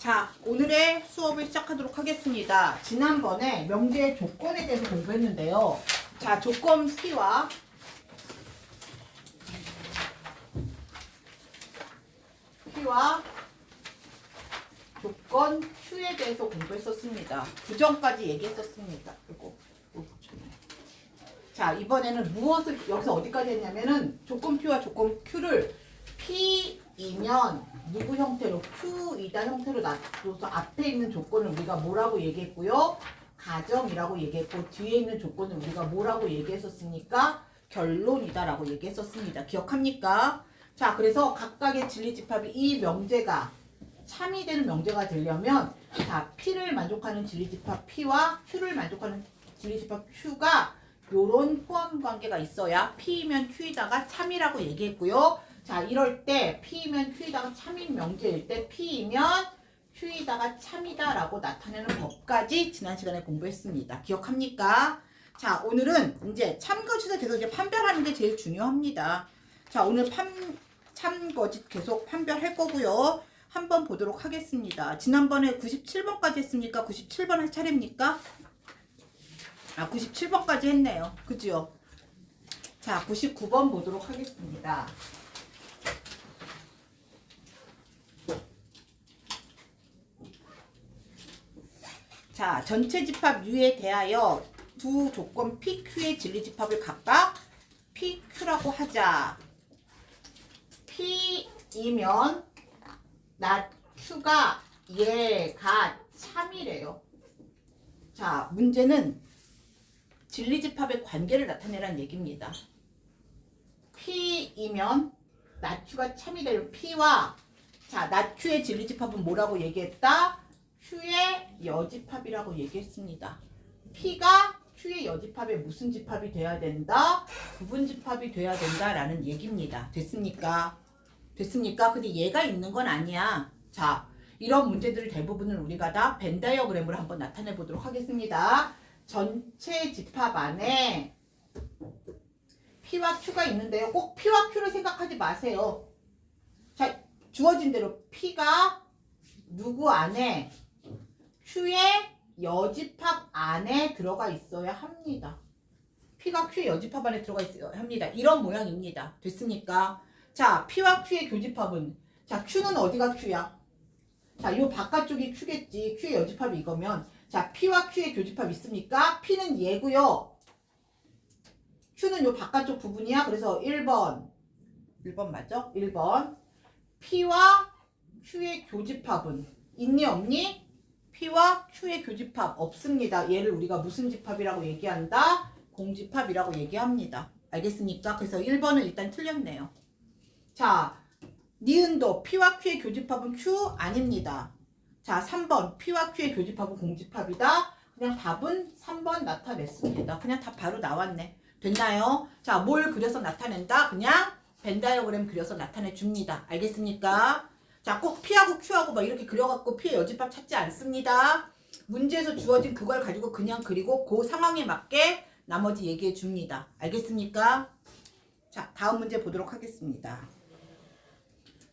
자, 오늘의 수업을 시작하도록 하겠습니다. 지난번에 명제의 조건에 대해서 공부했는데요. 자, 조건 P와 조건 Q에 대해서 공부했었습니다. 부정까지 얘기했었습니다. 이거 자, 이번에는 무엇을 여기서 어디까지 했냐면은 조건 P와 조건 Q를 P이면 누구 형태로 Q이다 형태로 놔둬서 앞에 있는 조건을 우리가 뭐라고 얘기했고요. 가정이라고 얘기했고 뒤에 있는 조건을 우리가 뭐라고 얘기했었습니까? 결론이다라고 얘기했었습니다. 기억합니까? 자, 그래서 각각의 진리집합이 이 명제가 참이 되는 명제가 되려면 자, P를 만족하는 진리집합 P와 Q를 만족하는 진리집합 Q가 요런 포함 관계가 있어야 P이면 Q이다가 참이라고 얘기했고요. 자, 이럴 때 P이면 Q이다가 참인 명제일 때 P이면 Q이다가 참이다라고 나타내는 법까지 지난 시간에 공부했습니다. 기억합니까? 자, 오늘은 이제 참거짓을 계속 이제 판별하는 게 제일 중요합니다. 자, 오늘 참거짓 계속 판별할 거고요. 한번 보도록 하겠습니다. 지난번에 97번까지 했습니까? 97번 할 차례입니까? 97번까지 했네요. 그죠? 자, 99번 보도록 하겠습니다. 자, 전체 집합 U에 대하여 두 조건 PQ의 진리집합을 각각 PQ라고 하자. P이면 나 Q가 얘가 참이래요. 자, 문제는 진리집합의 관계를 나타내라는 얘기입니다. P이면 나 Q가 참이 되는 P와 자, 나 Q의 진리집합은 뭐라고 얘기했다? Q의 여집합이라고 얘기했습니다. P가 Q의 여집합에 무슨 집합이 돼야 된다? 부분집합이 돼야 된다라는 얘기입니다. 됐습니까? 됐습니까? 근데 얘가 있는 건 아니야. 자, 이런 문제들을 대부분은 우리가 다 벤 다이어그램으로 한번 나타내 보도록 하겠습니다. 전체 집합 안에 P와 Q가 있는데요. 꼭 P와 Q를 생각하지 마세요. 자, 주어진 대로 P가 누구 안에? Q의 여집합 안에 들어가 있어야 합니다. P가 Q의 여집합 안에 들어가 있어야 합니다. 이런 모양입니다. 됐습니까? 자, P와 Q의 교집합은 자, Q는 어디가 Q야? 자, 요 바깥쪽이 Q겠지. Q의 여집합이 이거면 자, P와 Q의 교집합 있습니까? P는 얘고요. Q는 요 바깥쪽 부분이야. 그래서 1번 맞죠? 1번 P와 Q의 교집합은 있니 없니? P와 Q의 교집합 없습니다. 얘를 우리가 무슨 집합이라고 얘기한다? 공집합이라고 얘기합니다. 알겠습니까? 그래서 1번은 일단 틀렸네요. 자, 니은도 P와 Q의 교집합은 Q 아닙니다. 자, 3번 P와 Q의 교집합은 공집합이다. 그냥 답은 3번 나타냈습니다. 그냥 답 바로 나왔네. 됐나요? 자, 뭘 그려서 나타낸다? 그냥 벤 다이어그램 그려서 나타내 줍니다. 알겠습니까? 자, 꼭 P하고 Q하고 막 이렇게 그려갖고 P의 여집합 찾지 않습니다. 문제에서 주어진 그걸 가지고 그냥 그리고 그 상황에 맞게 나머지 얘기해 줍니다. 알겠습니까? 자, 다음 문제 보도록 하겠습니다.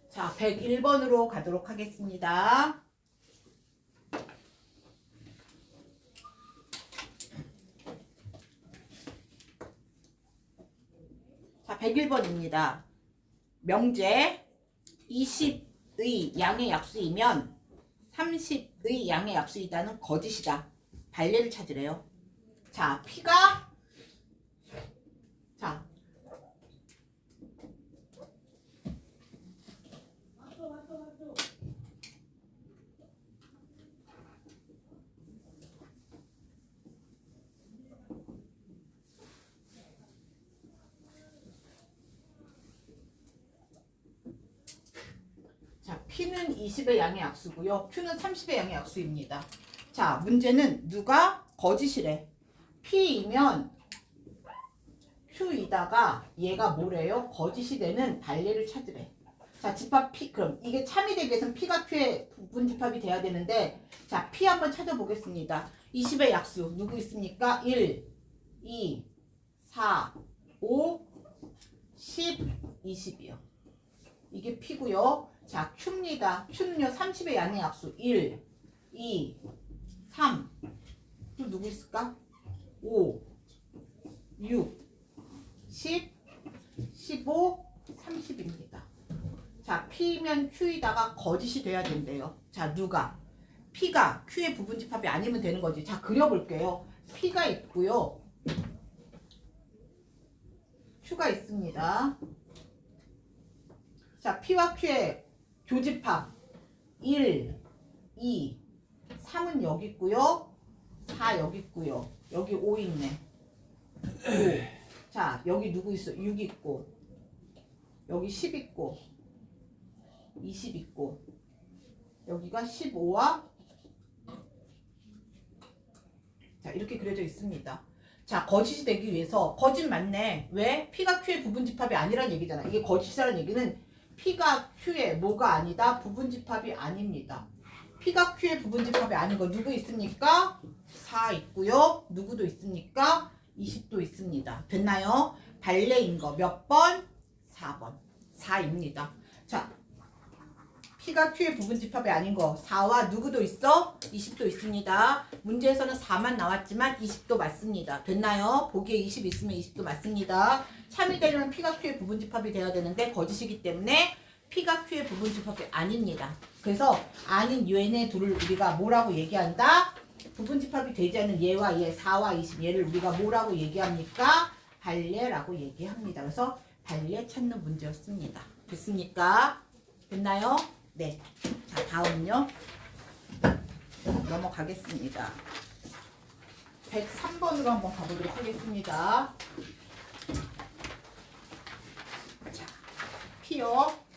자, 101번으로 가도록 하겠습니다. 자, 101번입니다. 명제 20의 양의 약수이면 30의 양의 약수이다는 거짓이다. 반례를 찾으래요. 자, P가 자, P는 20의 양의 약수고요. Q는 30의 양의 약수입니다. 자, 문제는 누가 거짓이래. P이면 Q이다가 얘가 뭐래요? 거짓이 되는 반례를 찾으래. 자, 집합 P. 그럼 이게 참이 되기 위해서는 P가 Q의 부분 집합이 돼야 되는데 자, P 한번 찾아보겠습니다. 20의 약수 누구 있습니까? 1, 2, 4, 5, 10, 20이요. 이게 P고요. 자, Q입니다. Q는요, 30의 양의 약수 1, 2, 3. 또 누구 있을까? 5, 6, 10, 15, 30입니다. 자, P면 Q이다가 거짓이 돼야 된대요. 자, 누가? P가 Q의 부분집합이 아니면 되는 거지. 자, 그려볼게요. P가 있고요. Q가 있습니다. 자, P와 Q의 교집합 1, 2, 3은 여기 있고요. 4 여기 있고요. 여기 5 있네. 5. 자, 여기 누구 있어? 6 있고, 여기 10 있고, 20 있고, 여기가 15와 자, 이렇게 그려져 있습니다. 자, 거짓이 되기 위해서 거짓 맞네. 왜? P가 Q의 부분집합이 아니란 얘기잖아. 이게 거짓이라는 얘기는 P가 Q의 뭐가 아니다? 부분집합이 아닙니다. P가 Q의 부분집합이 아닌 거 누구 있습니까? 4 있고요. 누구도 있습니까? 20도 있습니다. 됐나요? 발레인 거 몇 번? 4번. 4입니다. 자, P가 Q의 부분집합이 아닌 거 4와 누구도 있어? 20도 있습니다. 문제에서는 4만 나왔지만 20도 맞습니다. 됐나요? 보기에 20 있으면 20도 맞습니다. 참이 되려면 P가 Q의 부분집합이 돼야 되는데 거짓이기 때문에 P가 Q의 부분집합이 아닙니다. 그래서 아닌 얘네 둘을 우리가 뭐라고 얘기한다? 부분집합이 되지 않는 얘와 얘 4와 20 얘를 우리가 뭐라고 얘기합니까? 발레라고 얘기합니다. 그래서 발레 찾는 문제였습니다. 됐습니까? 됐나요? 네. 자, 다음은요. 넘어가겠습니다. 103번으로 한번 가보도록 하겠습니다. 자, P요.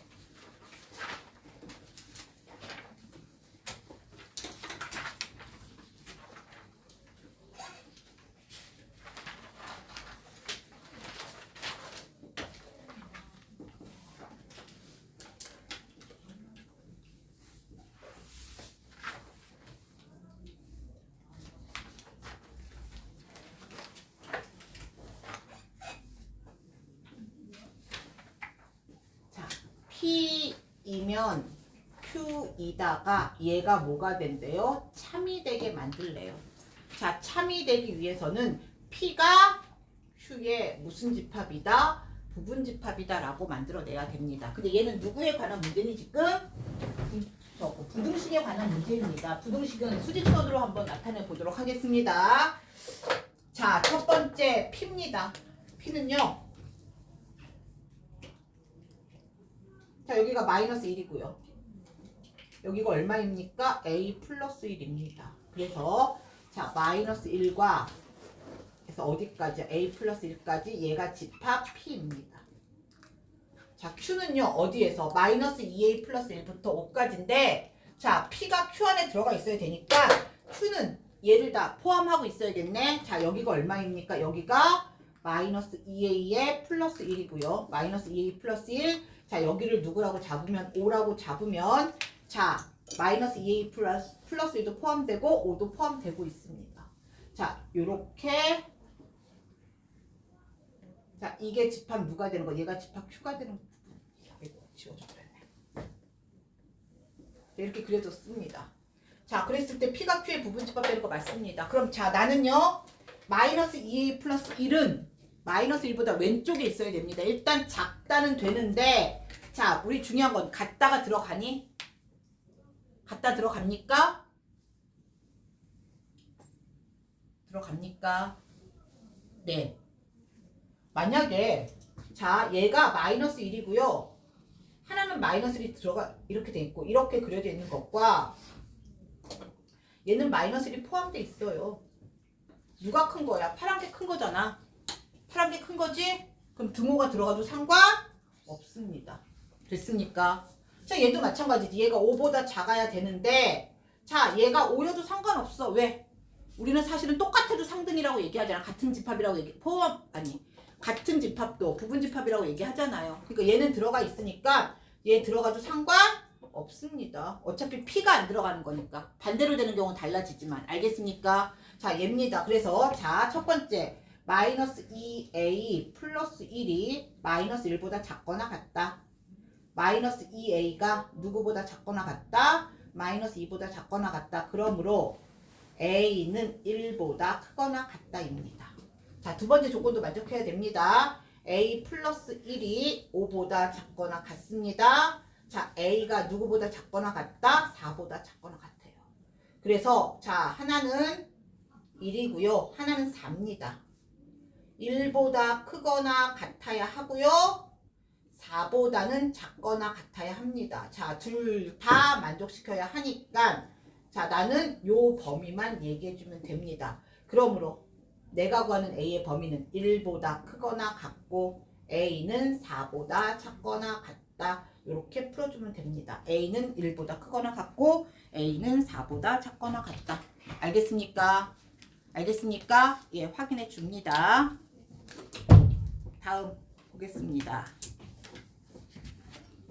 P이면 Q이다가 얘가 뭐가 된대요? 참이 되게 만들래요. 자, 참이 되기 위해서는 P가 Q의 무슨 집합이다? 부분집합이다 라고 만들어내야 됩니다. 근데 얘는 누구에 관한 문제니 지금? 부등식에 관한 문제입니다. 부등식은 수직선으로 한번 나타내 보도록 하겠습니다. 자, 첫 번째 P입니다. P는요. 자, 여기가 마이너스 1이고요. 여기가 얼마입니까? A 플러스 1입니다. 그래서 자, 마이너스 1과 그래서 어디까지? A 플러스 1까지 얘가 집합 P입니다. 자, Q는요. 어디에서? 마이너스 2A 플러스 1부터 5까지인데 자, P가 Q 안에 들어가 있어야 되니까 Q는 얘를 다 포함하고 있어야겠네. 자, 여기가 얼마입니까? 여기가 마이너스 2A에 플러스 1이고요. 마이너스 2A 플러스 1. 자, 여기를 누구라고 잡으면 5라고 잡으면 자, 마이너스 2A 플러스 1도 포함되고 5도 포함되고 있습니다. 자, 요렇게 자, 이게 집합 누가 되는 거? 얘가 집합 Q가 되는 부분. 이거 지워줘야겠네. 이렇게 그려졌습니다. 자, 그랬을 때 P가 Q의 부분집합 되는 거 맞습니다. 그럼 자, 나는요. 마이너스 2A 플러스 1은 마이너스 1보다 왼쪽에 있어야 됩니다. 일단 작다는 되는데 자, 우리 중요한 건 같다가 들어가니? 같다 들어갑니까? 들어갑니까? 네. 만약에 자, 얘가 마이너스 1이고요. 하나는 마이너스 1이 들어가 이렇게 돼 있고 이렇게 그려져 있는 것과 얘는 마이너스 1이 포함돼 있어요. 누가 큰 거야? 파란 게 큰 거잖아. 파란 게 큰 거지? 그럼 등호가 들어가도 상관없습니다. 됐습니까? 자, 얘도 마찬가지지. 얘가 5보다 작아야 되는데 자, 얘가 5여도 상관없어. 왜? 우리는 사실은 똑같아도 상등이라고 얘기하잖아. 같은 집합이라고 같은 집합도 부분집합이라고 얘기하잖아요. 그러니까 얘는 들어가 있으니까 얘 들어가도 상관없습니다. 어차피 P가 안 들어가는 거니까. 반대로 되는 경우는 달라지지만. 알겠습니까? 자, 얘입니다. 그래서 자, 첫 번째 마이너스 2A 플러스 1이 마이너스 1보다 작거나 같다. 마이너스 2a가 누구보다 작거나 같다? 마이너스 2보다 작거나 같다. 그러므로 a는 1보다 크거나 같다입니다. 자, 두 번째 조건도 만족해야 됩니다. a 플러스 1이 5보다 작거나 같습니다. 자, a가 누구보다 작거나 같다? 4보다 작거나 같아요. 그래서 자, 하나는 1이고요. 하나는 4입니다. 1보다 크거나 같아야 하고요. 4보다는 작거나 같아야 합니다. 자, 둘 다 만족시켜야 하니까 자, 나는 요 범위만 얘기해주면 됩니다. 그러므로 내가 구하는 a의 범위는 1보다 크거나 같고 a는 4보다 작거나 같다. 이렇게 풀어주면 됩니다. a는 1보다 크거나 같고 a는 4보다 작거나 같다. 알겠습니까? 알겠습니까? 예, 확인해 줍니다. 다음 보겠습니다.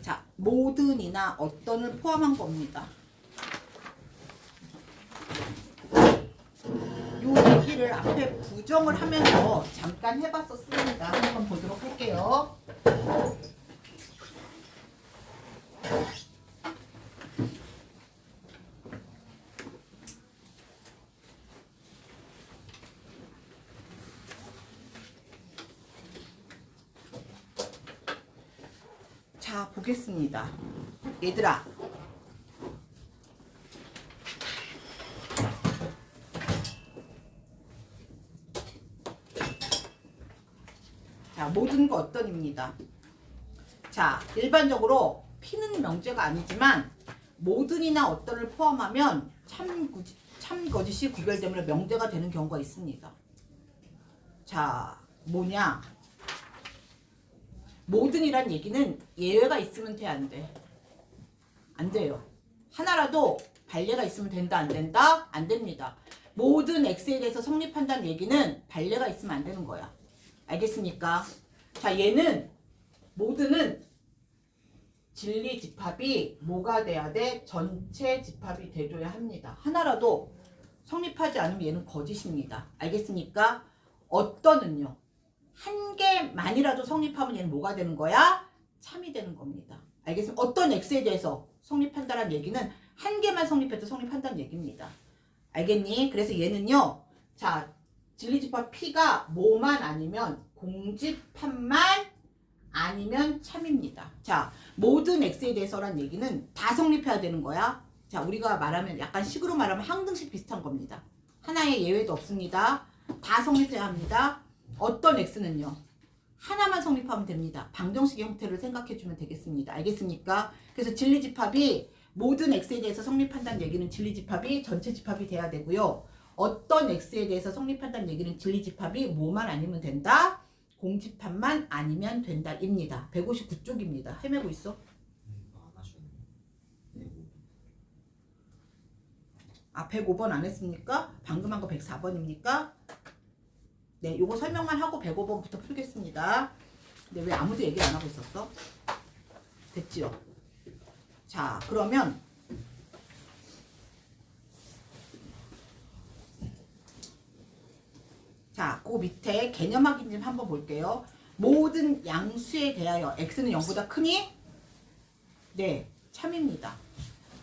자, 모든이나 어떤을 포함한 겁니다. 요 얘기를 앞에 부정을 하면서 잠깐 해봤었습니다. 한번 보도록 할게요. 자, 보겠습니다. 얘들아, 자, 모든 거 어떤입니다. 자, 일반적으로 P는 명제가 아니지만 모든이나 어떤을 포함하면 참거짓이 구별되므로 명제가 되는 경우가 있습니다. 자, 뭐냐? 모든이란 얘기는 예외가 있으면 돼, 안 돼? 안 돼요. 하나라도 반례가 있으면 된다, 안 된다? 안 됩니다. 모든 X에 대해서 성립한다는 얘기는 반례가 있으면 안 되는 거야. 알겠습니까? 자, 얘는 모든은 진리 집합이 뭐가 돼야 돼? 전체 집합이 돼줘야 합니다. 하나라도 성립하지 않으면 얘는 거짓입니다. 알겠습니까? 어떤은요? 한 개만이라도 성립하면 얘는 뭐가 되는 거야? 참이 되는 겁니다. 알겠습니까? 어떤 X에 대해서 성립한다는 얘기는 한 개만 성립해도 성립한다는 얘기입니다. 알겠니? 그래서 얘는요. 자, 진리집합 P가 뭐만 아니면 공집합만 아니면 참입니다. 자, 모든 X에 대해서란 얘기는 다 성립해야 되는 거야. 자, 우리가 말하면 약간 식으로 말하면 항등식 비슷한 겁니다. 하나의 예외도 없습니다. 다 성립해야 합니다. 어떤 X는요. 하나만 성립하면 됩니다. 방정식의 형태를 생각해주면 되겠습니다. 알겠습니까? 그래서 진리집합이 모든 X에 대해서 성립한다는 얘기는 진리집합이 전체 집합이 돼야 되고요. 어떤 X에 대해서 성립한다는 얘기는 진리집합이 뭐만 아니면 된다? 공집합만 아니면 된다입니다. 159쪽입니다. 헤매고 있어? 아, 105번 안 했습니까? 방금 한 거 104번입니까? 네, 요거 설명만 하고 105번부터 풀겠습니다. 근데 왜 아무도 얘기 안 하고 있었어? 됐지요? 자, 그러면 자, 그 밑에 개념 확인 좀 한번 볼게요. 모든 양수에 대하여 x는 0보다 크니? 네, 참입니다.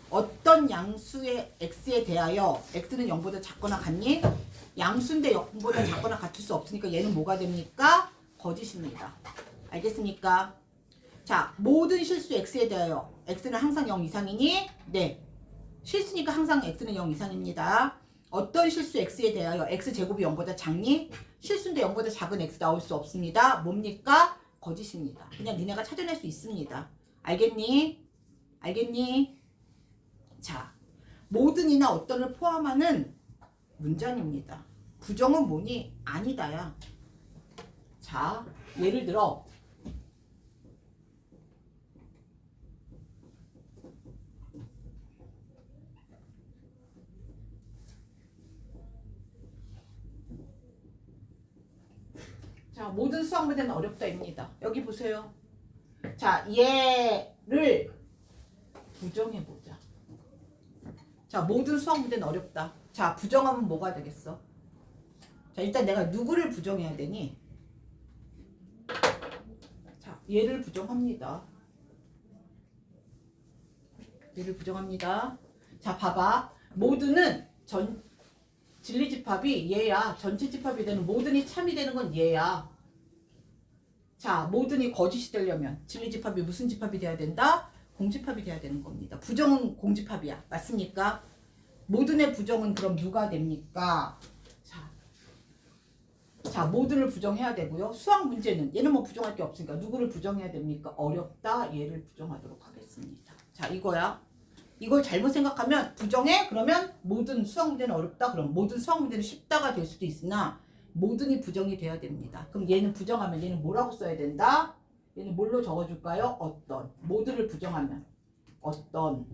어떤 양수의 x에 대하여 x는 0보다 작거나 같니? 양수인데 0보다 작거나 같을 수 없으니까 얘는 뭐가 됩니까? 거짓입니다. 알겠습니까? 자, 모든 실수 x에 대하여 x는 항상 0 이상이니? 네. 실수니까 항상 x는 0 이상입니다. 어떤 실수 x에 대하여 x제곱이 0보다 작니? 실수인데 0보다 작은 x 나올 수 없습니다. 뭡니까? 거짓입니다. 그냥 니네가 찾아낼 수 있습니다. 알겠니? 알겠니? 자, 모든이나 어떤을 포함하는 문장입니다. 부정은 뭐니? 아니다야. 자, 예를 들어 자, 모든 수학 문제는 어렵다입니다. 여기 보세요. 자, 얘를 부정해보자. 자, 모든 수학 문제는 어렵다. 자, 부정하면 뭐가 되겠어? 자, 일단 내가 누구를 부정해야 되니? 자, 얘를 부정합니다. 얘를 부정합니다. 자, 봐봐. 모든은 진리집합이 얘야. 전체 집합이 되는 모든이 참이 되는 건 얘야. 자, 모든이 거짓이 되려면 진리집합이 무슨 집합이 돼야 된다? 공집합이 돼야 되는 겁니다. 부정은 공집합이야. 맞습니까? 모든의 부정은 그럼 누가 됩니까? 자, 모든을 부정해야 되고요. 수학 문제는 얘는 뭐 부정할 게 없으니까 누구를 부정해야 됩니까? 어렵다. 얘를 부정하도록 하겠습니다. 자, 이거야. 이걸 잘못 생각하면 부정해? 그러면 모든 수학 문제는 어렵다. 그럼 모든 수학 문제는 쉽다가 될 수도 있으나 모든이 부정이 돼야 됩니다. 그럼 얘는 부정하면 얘는 뭐라고 써야 된다? 얘는 뭘로 적어줄까요? 어떤. 모든을 부정하면 어떤.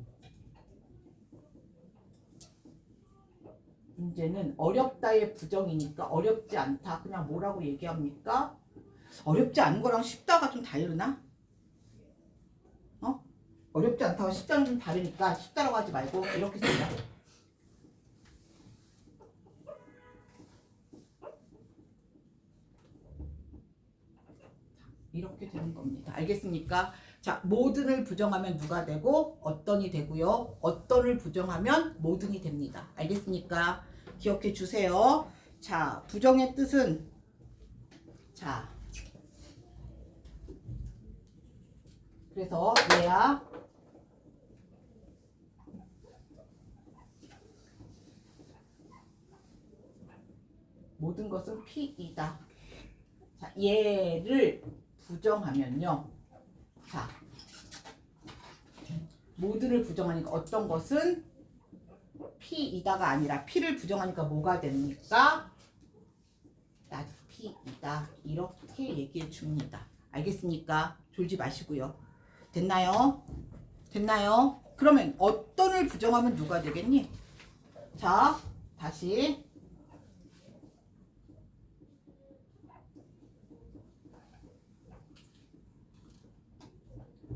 문제는 어렵다의 부정이니까 어렵지 않다. 그냥 뭐라고 얘기합니까? 어렵지 않은 거랑 쉽다가 좀 다르나? 어렵지 않다고 쉽다는 좀 다르니까 쉽다라고 하지 말고 이렇게 쓰자. 이렇게 되는 겁니다. 알겠습니까? 자, 모든을 부정하면 누가 되고 어떤이 되고요. 어떤을 부정하면 모든이 됩니다. 알겠습니까? 기억해 주세요. 자, 부정의 뜻은 자, 그래서 얘야. 모든 것은 P이다. 자, 얘를 부정하면요. 자, 모든을 부정하니까 어떤 것은 P이다가 아니라 P를 부정하니까 뭐가 됩니까? not P이다. 이렇게 얘기해 줍니다. 알겠습니까? 졸지 마시고요. 됐나요? 됐나요? 그러면 어떤을 부정하면 누가 되겠니? 자, 다시.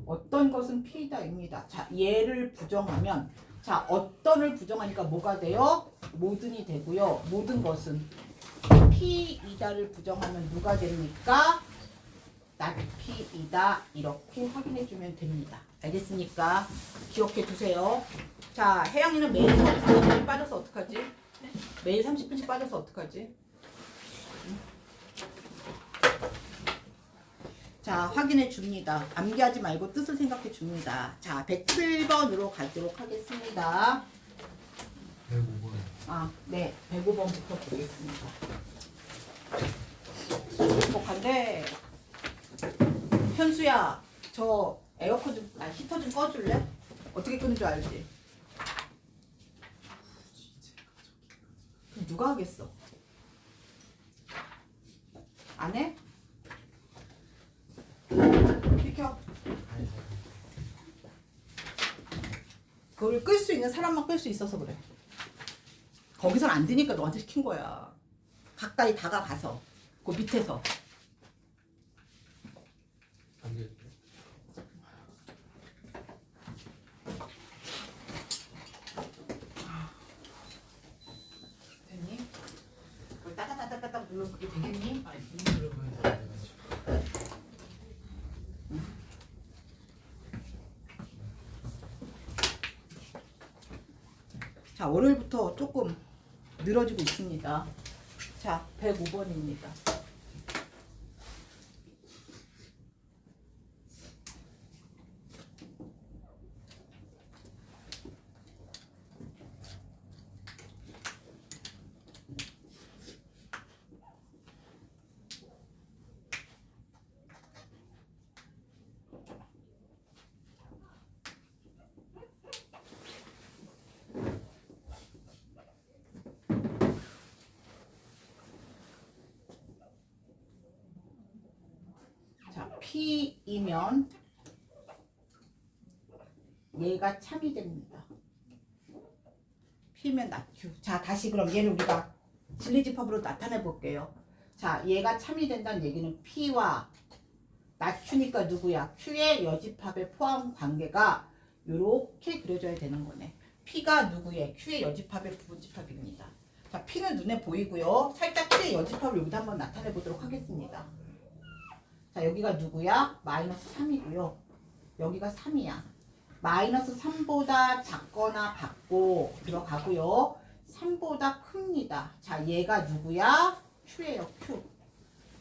어떤 것은 P이다입니다. 자, 얘를 부정하면 자, 어떤을 부정하니까 뭐가 돼요? 모든이 되고요. 모든 것은 P이다를 부정하면 누가 됩니까? not P이다. 이렇게 확인해 주면 됩니다. 알겠습니까? 기억해 두세요. 자, 혜영이는 매일 30분씩 빠져서 어떡하지? 매일 30분씩 빠져서 어떡하지? 자, 확인해 줍니다. 암기하지 말고 뜻을 생각해 줍니다. 자, 107번으로 가도록 하겠습니다. 105번. 아, 네. 105번부터 보겠습니다. 행복한데 현수야, 저 에어컨 좀, 히터 좀 꺼줄래? 어떻게 끄는 줄 알지? 그럼 누가 하겠어? 안 해? 비켜. 그걸 끌 수 있는 사람만 끌 수 있어서 그래. 거기선 안 되니까 너한테 시킨 거야. 가까이 다가가서 그 밑에서. 안 돼. 됐니? 그걸 따다다다다닥 누르면 그게 되겠니? 아니 힘들어 보여서. 자, 월요일부터 조금 늘어지고 있습니다. 자, 105번입니다. 자, P이면 얘가 참이 됩니다. P면 나큐. 자, 다시 그럼 얘를 우리가 진리집합으로 나타내 볼게요. 자, 얘가 참이 된다는 얘기는 P와 나큐니까 누구야? Q의 여집합의 포함 관계가 이렇게 그려져야 되는 거네. P가 누구의? Q의 여집합의 부분집합입니다. 자, P는 눈에 보이고요. 살짝 Q의 여집합을 여기다 한번 나타내 보도록 하겠습니다. 자, 여기가 누구야? 마이너스 3이고요. 여기가 3이야. 마이너스 3보다 작거나 같고 들어가고요. 3보다 큽니다. 자, 얘가 누구야? Q예요, Q.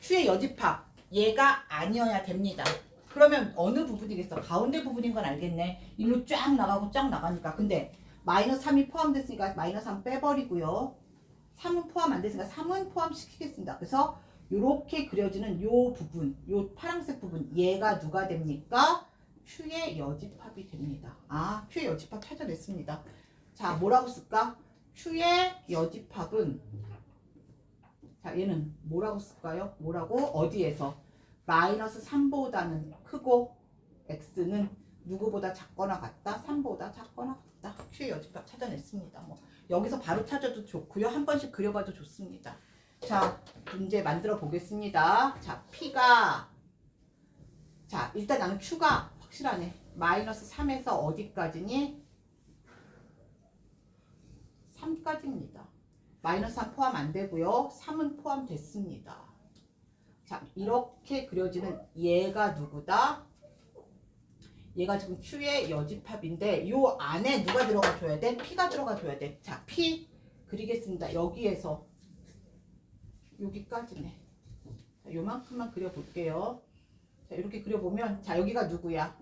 Q의 여집합. 얘가 아니어야 됩니다. 그러면 어느 부분이겠어? 가운데 부분인 건 알겠네. 일로 쫙 나가고 쫙 나가니까. 근데 마이너스 3이 포함됐으니까 마이너스 3 빼버리고요. 3은 포함 안 됐으니까 3은 포함시키겠습니다. 그래서 이렇게 그려지는 요 부분, 요 파란색 부분, 얘가 누가 됩니까? Q의 여집합이 됩니다. 아, Q의 여집합 찾아냈습니다. 자, 뭐라고 쓸까? Q의 여집합은, 자, 얘는 뭐라고 쓸까요? 뭐라고? 어디에서? 마이너스 3보다는 크고 x는 누구보다 작거나 같다? 3보다 작거나 같다. Q의 여집합 찾아냈습니다. 뭐 여기서 바로 찾아도 좋고요. 한 번씩 그려봐도 좋습니다. 자, 문제 만들어 보겠습니다. 자, P가, 자, 일단 나는 Q가 확실하네. 마이너스 3에서 어디까지니? 3까지입니다. 마이너스 3 포함 안 되고요. 3은 포함됐습니다. 자, 이렇게 그려지는 얘가 누구다? 얘가 지금 Q의 여집합인데 요 안에 누가 들어가 줘야 돼? P가 들어가 줘야 돼. 자, P 그리겠습니다. 여기에서 여기까지네. 자, 요만큼만 그려볼게요. 자, 이렇게 그려보면, 자, 여기가 누구야?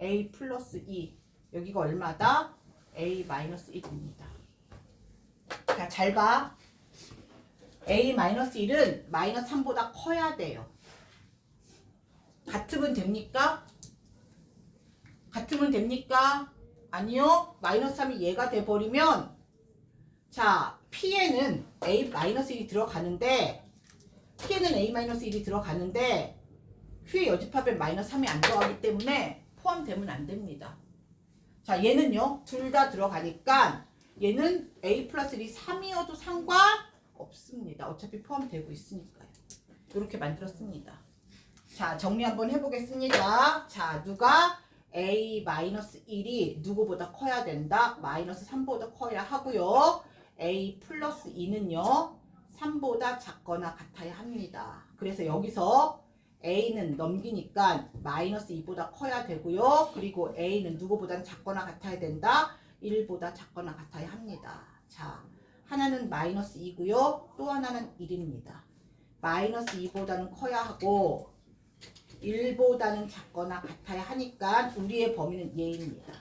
A 플러스 2. 여기가 얼마다? A 마이너스 1입니다. 자, 잘 봐. A 마이너스 1은 마이너스 3보다 커야 돼요. 같으면 됩니까? 같으면 됩니까? 아니요. 마이너스 3이 얘가 돼버리면, 자, P에는 A 마이너스 1이 들어가는데, P에는 A 마이너스 1이 들어가는데, Q의 여집합에 마이너스 3이 안 들어가기 때문에 포함되면 안 됩니다. 자, 얘는요, 둘 다 들어가니까, 얘는 A 플러스 1이 3이어도 상관없습니다. 어차피 포함되고 있으니까요. 이렇게 만들었습니다. 자, 정리 한번 해보겠습니다. 자, 누가 A 마이너스 1이 누구보다 커야 된다? 마이너스 3보다 커야 하고요. A 플러스 2는요, 3보다 작거나 같아야 합니다. 그래서 여기서 A는 넘기니까 마이너스 2보다 커야 되고요. 그리고 A는 누구보다 작거나 같아야 된다? 1보다 작거나 같아야 합니다. 자, 하나는 마이너스 2고요. 또 하나는 1입니다. 마이너스 2보다는 커야 하고 1보다는 작거나 같아야 하니까 우리의 범위는 얘입니다.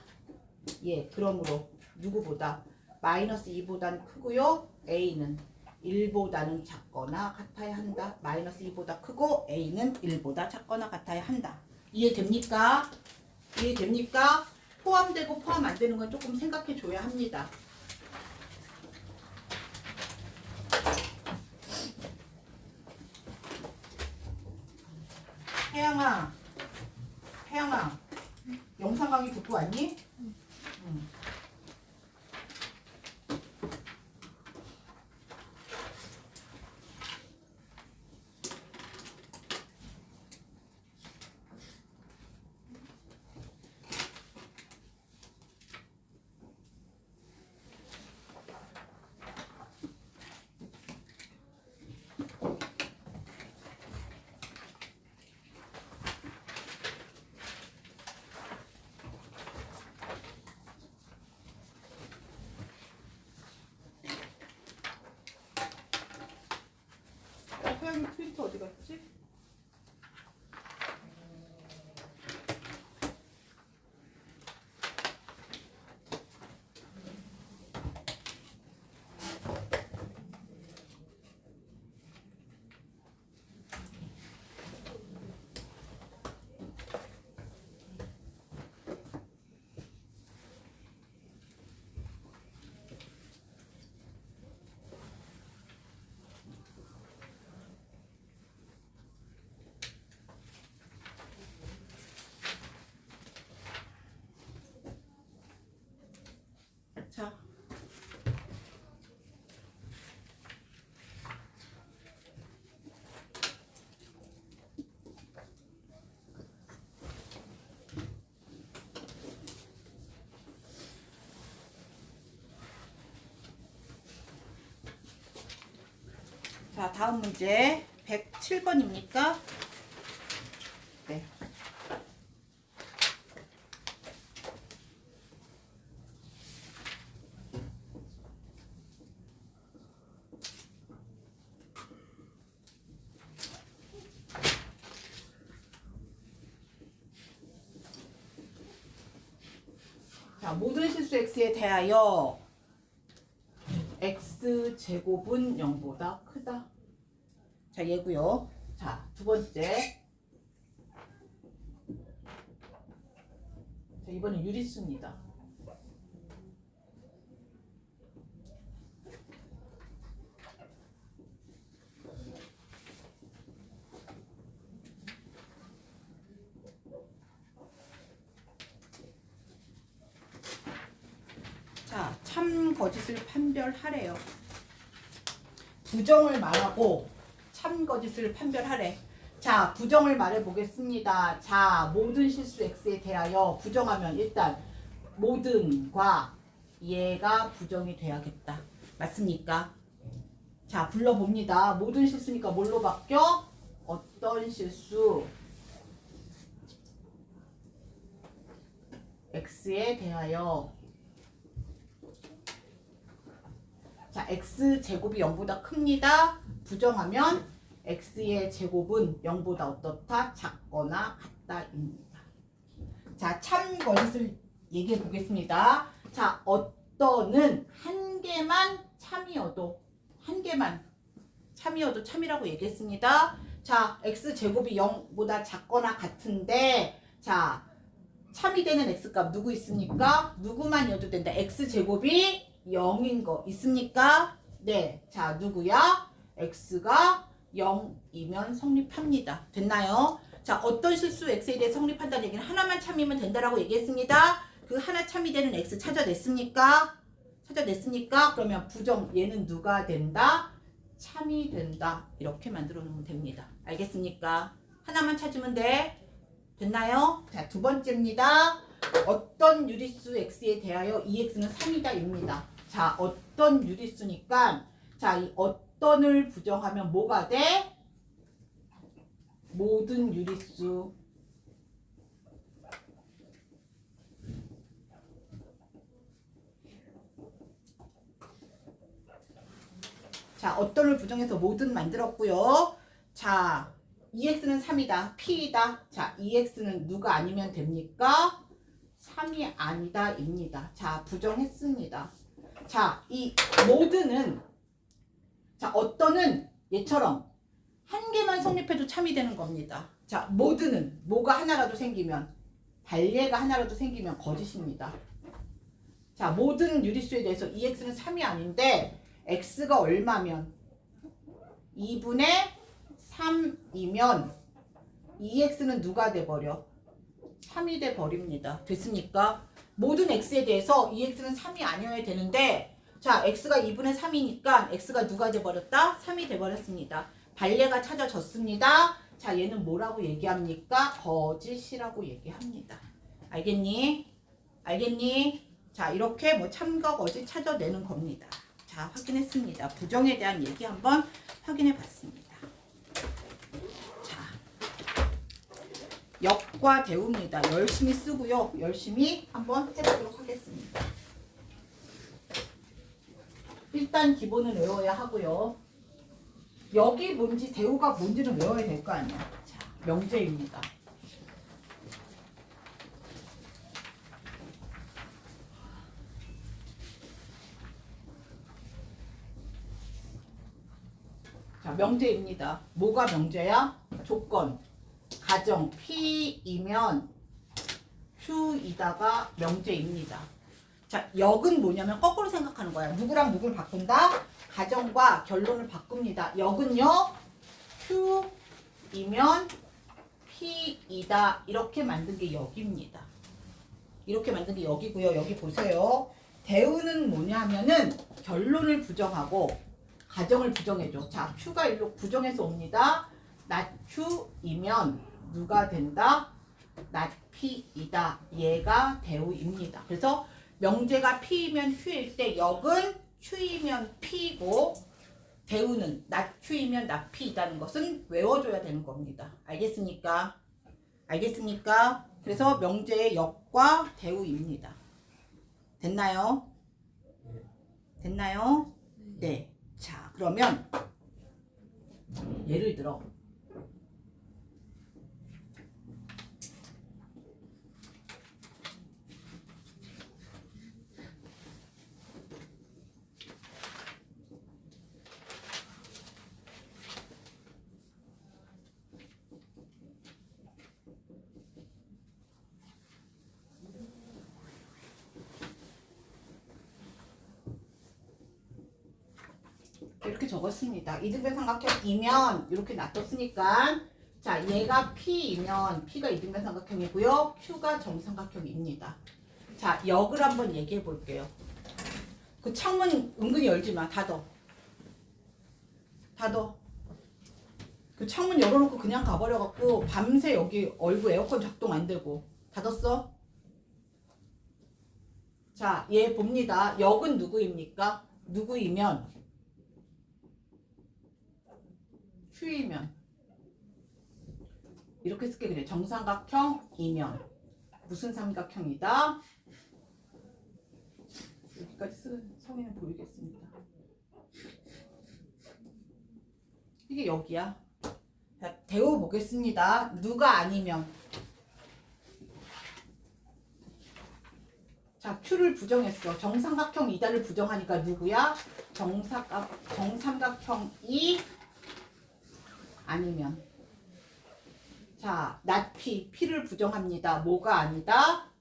예, 그러므로 누구보다 마이너스 2보다는 크고요. A는 1보다는 작거나 같아야 한다. 마이너스 2보다 크고 A는 1보다 작거나 같아야 한다. 이해됩니까? 이해됩니까? 포함되고 포함 안 되는 건 조금 생각해 줘야 합니다. 혜영아, 혜영아, 영상 강의 듣고 왔니? 응. 혜영이 트위터 어디 갔지? 자, 자, 다음 문제 107번입니까? 네. 자, 모든 실수 x에 대하여 x제곱은 0보다 크다. 자, 얘고요. 자, 두 번째. 자, 이번엔 유리수입니다. 자, 참 거짓을 판별하래요. 부정을 말하고 참 거짓을 판별하래. 자, 부정을 말해 보겠습니다. 자, 모든 실수 x에 대하여 부정하면 일단 모든과 얘가 부정이 돼야겠다. 맞습니까? 자, 불러봅니다. 모든 실수니까 뭘로 바뀌어? 어떤 실수 x에 대하여. 자, x제곱이 0보다 큽니다. 부정하면 x의 제곱은 0보다 어떻다? 작거나 같다입니다. 자, 참 거짓을 얘기해 보겠습니다. 자, 어떤은 한 개만 참이어도, 한 개만 참이어도 참이라고 얘기했습니다. 자, x제곱이 0보다 작거나 같은데, 자, 참이 되는 x값 누구 있습니까? 누구만이어도 된다. x제곱이 0인 거 있습니까? 네. 자, 누구야? x가 0이면 성립합니다. 됐나요? 자, 어떤 실수 x에 대해 성립한다는 얘기는 하나만 참이면 된다라고 얘기했습니다. 그 하나 참이 되는 x 찾아냈습니까? 찾아냈습니까? 그러면 부정 얘는 누가 된다? 참이 된다. 이렇게 만들어 놓으면 됩니다. 알겠습니까? 하나만 찾으면 돼. 됐나요? 자, 두 번째입니다. 어떤 유리수 x에 대하여 2x는 3이다 입니다. 자, 어떤 유리수니까 자, 이 어떤을 부정하면 뭐가 돼? 모든 유리수. 자, 어떤을 부정해서 모든 만들었고요. 자, 2x는 3이다. p이다. 자, 2x는 누가 아니면 됩니까? 3이 아니다 입니다. 자, 부정했습니다. 자, 이 모든은 자, 어떤은 얘처럼 한 개만 성립해도 참이 되는 겁니다. 자, 모든은 뭐가 하나라도 생기면 발예가 하나라도 생기면 거짓입니다. 자, 모든 유리수에 대해서 2x는 3이 아닌데 x가 얼마면 2분의 3이면 2x는 누가 돼버려? 3이 돼버립니다. 됐습니까? 모든 x에 대해서 2x는 3이 아니어야 되는데 자, x가 2분의 3이니까 x가 누가 돼버렸다? 3이 돼버렸습니다. 발례가 찾아졌습니다. 자, 얘는 뭐라고 얘기합니까? 거짓이라고 얘기합니다. 알겠니? 알겠니? 자, 이렇게 뭐 참과 거짓 찾아내는 겁니다. 자, 확인했습니다. 부정에 대한 얘기 한번 확인해 봤습니다. 자, 역과 대우입니다. 열심히 쓰고요. 열심히 한번 해보도록 하겠습니다. 일단 기본은 외워야 하고요. 역이 뭔지 대우가 뭔지는 외워야 될 거 아니야. 자, 명제입니다. 자, 명제입니다. 뭐가 명제야? 조건. 가정 P이면 Q이다가 명제입니다. 자, 역은 뭐냐면 거꾸로 생각하는 거야. 누구랑 누구를 바꾼다? 가정과 결론을 바꿉니다. 역은요, Q이면 P이다. 이렇게 만든 게 역입니다. 이렇게 만든 게 역이고요. 여기 보세요. 대우는 뭐냐면은 결론을 부정하고 가정을 부정해줘. 자, Q가 일로 부정해서 옵니다. not Q이면 누가 된다? not P이다. 얘가 대우입니다. 그래서 명제가 P이면 Q일 때 역은 Q이면 P고 대우는 not Q이면 not P이다는 것은 외워줘야 되는 겁니다. 알겠습니까? 알겠습니까? 그래서 명제의 역과 대우입니다. 됐나요? 됐나요? 네. 자, 그러면 예를 들어 이렇게 적었습니다. 이등변 삼각형이면 이렇게 놔뒀으니까 자 얘가 P이면 P가 이등변 삼각형이고요. Q가 정삼각형입니다. 자 역을 한번 얘기해 볼게요. 그 창문 은근히 열지 마. 닫어. 닫어. 그 창문 열어놓고 그냥 가버려갖고 밤새 여기 얼굴 에어컨 작동 안 되고. 닫았어? 자, 얘 봅니다. 역은 누구입니까? 누구이면? Q이면. 이렇게 쓸게 그래. 정삼각형이면. 무슨 삼각형이다? 여기까지 쓴 성의는 보이겠습니다. 이게 여기야. 자, 데워보겠습니다. 누가 아니면. 자, Q를 부정했어. 정삼각형이다를 부정하니까 누구야? 정삼각형이 아니면. 자, not P. P를 부정합니다. 뭐가 아니다?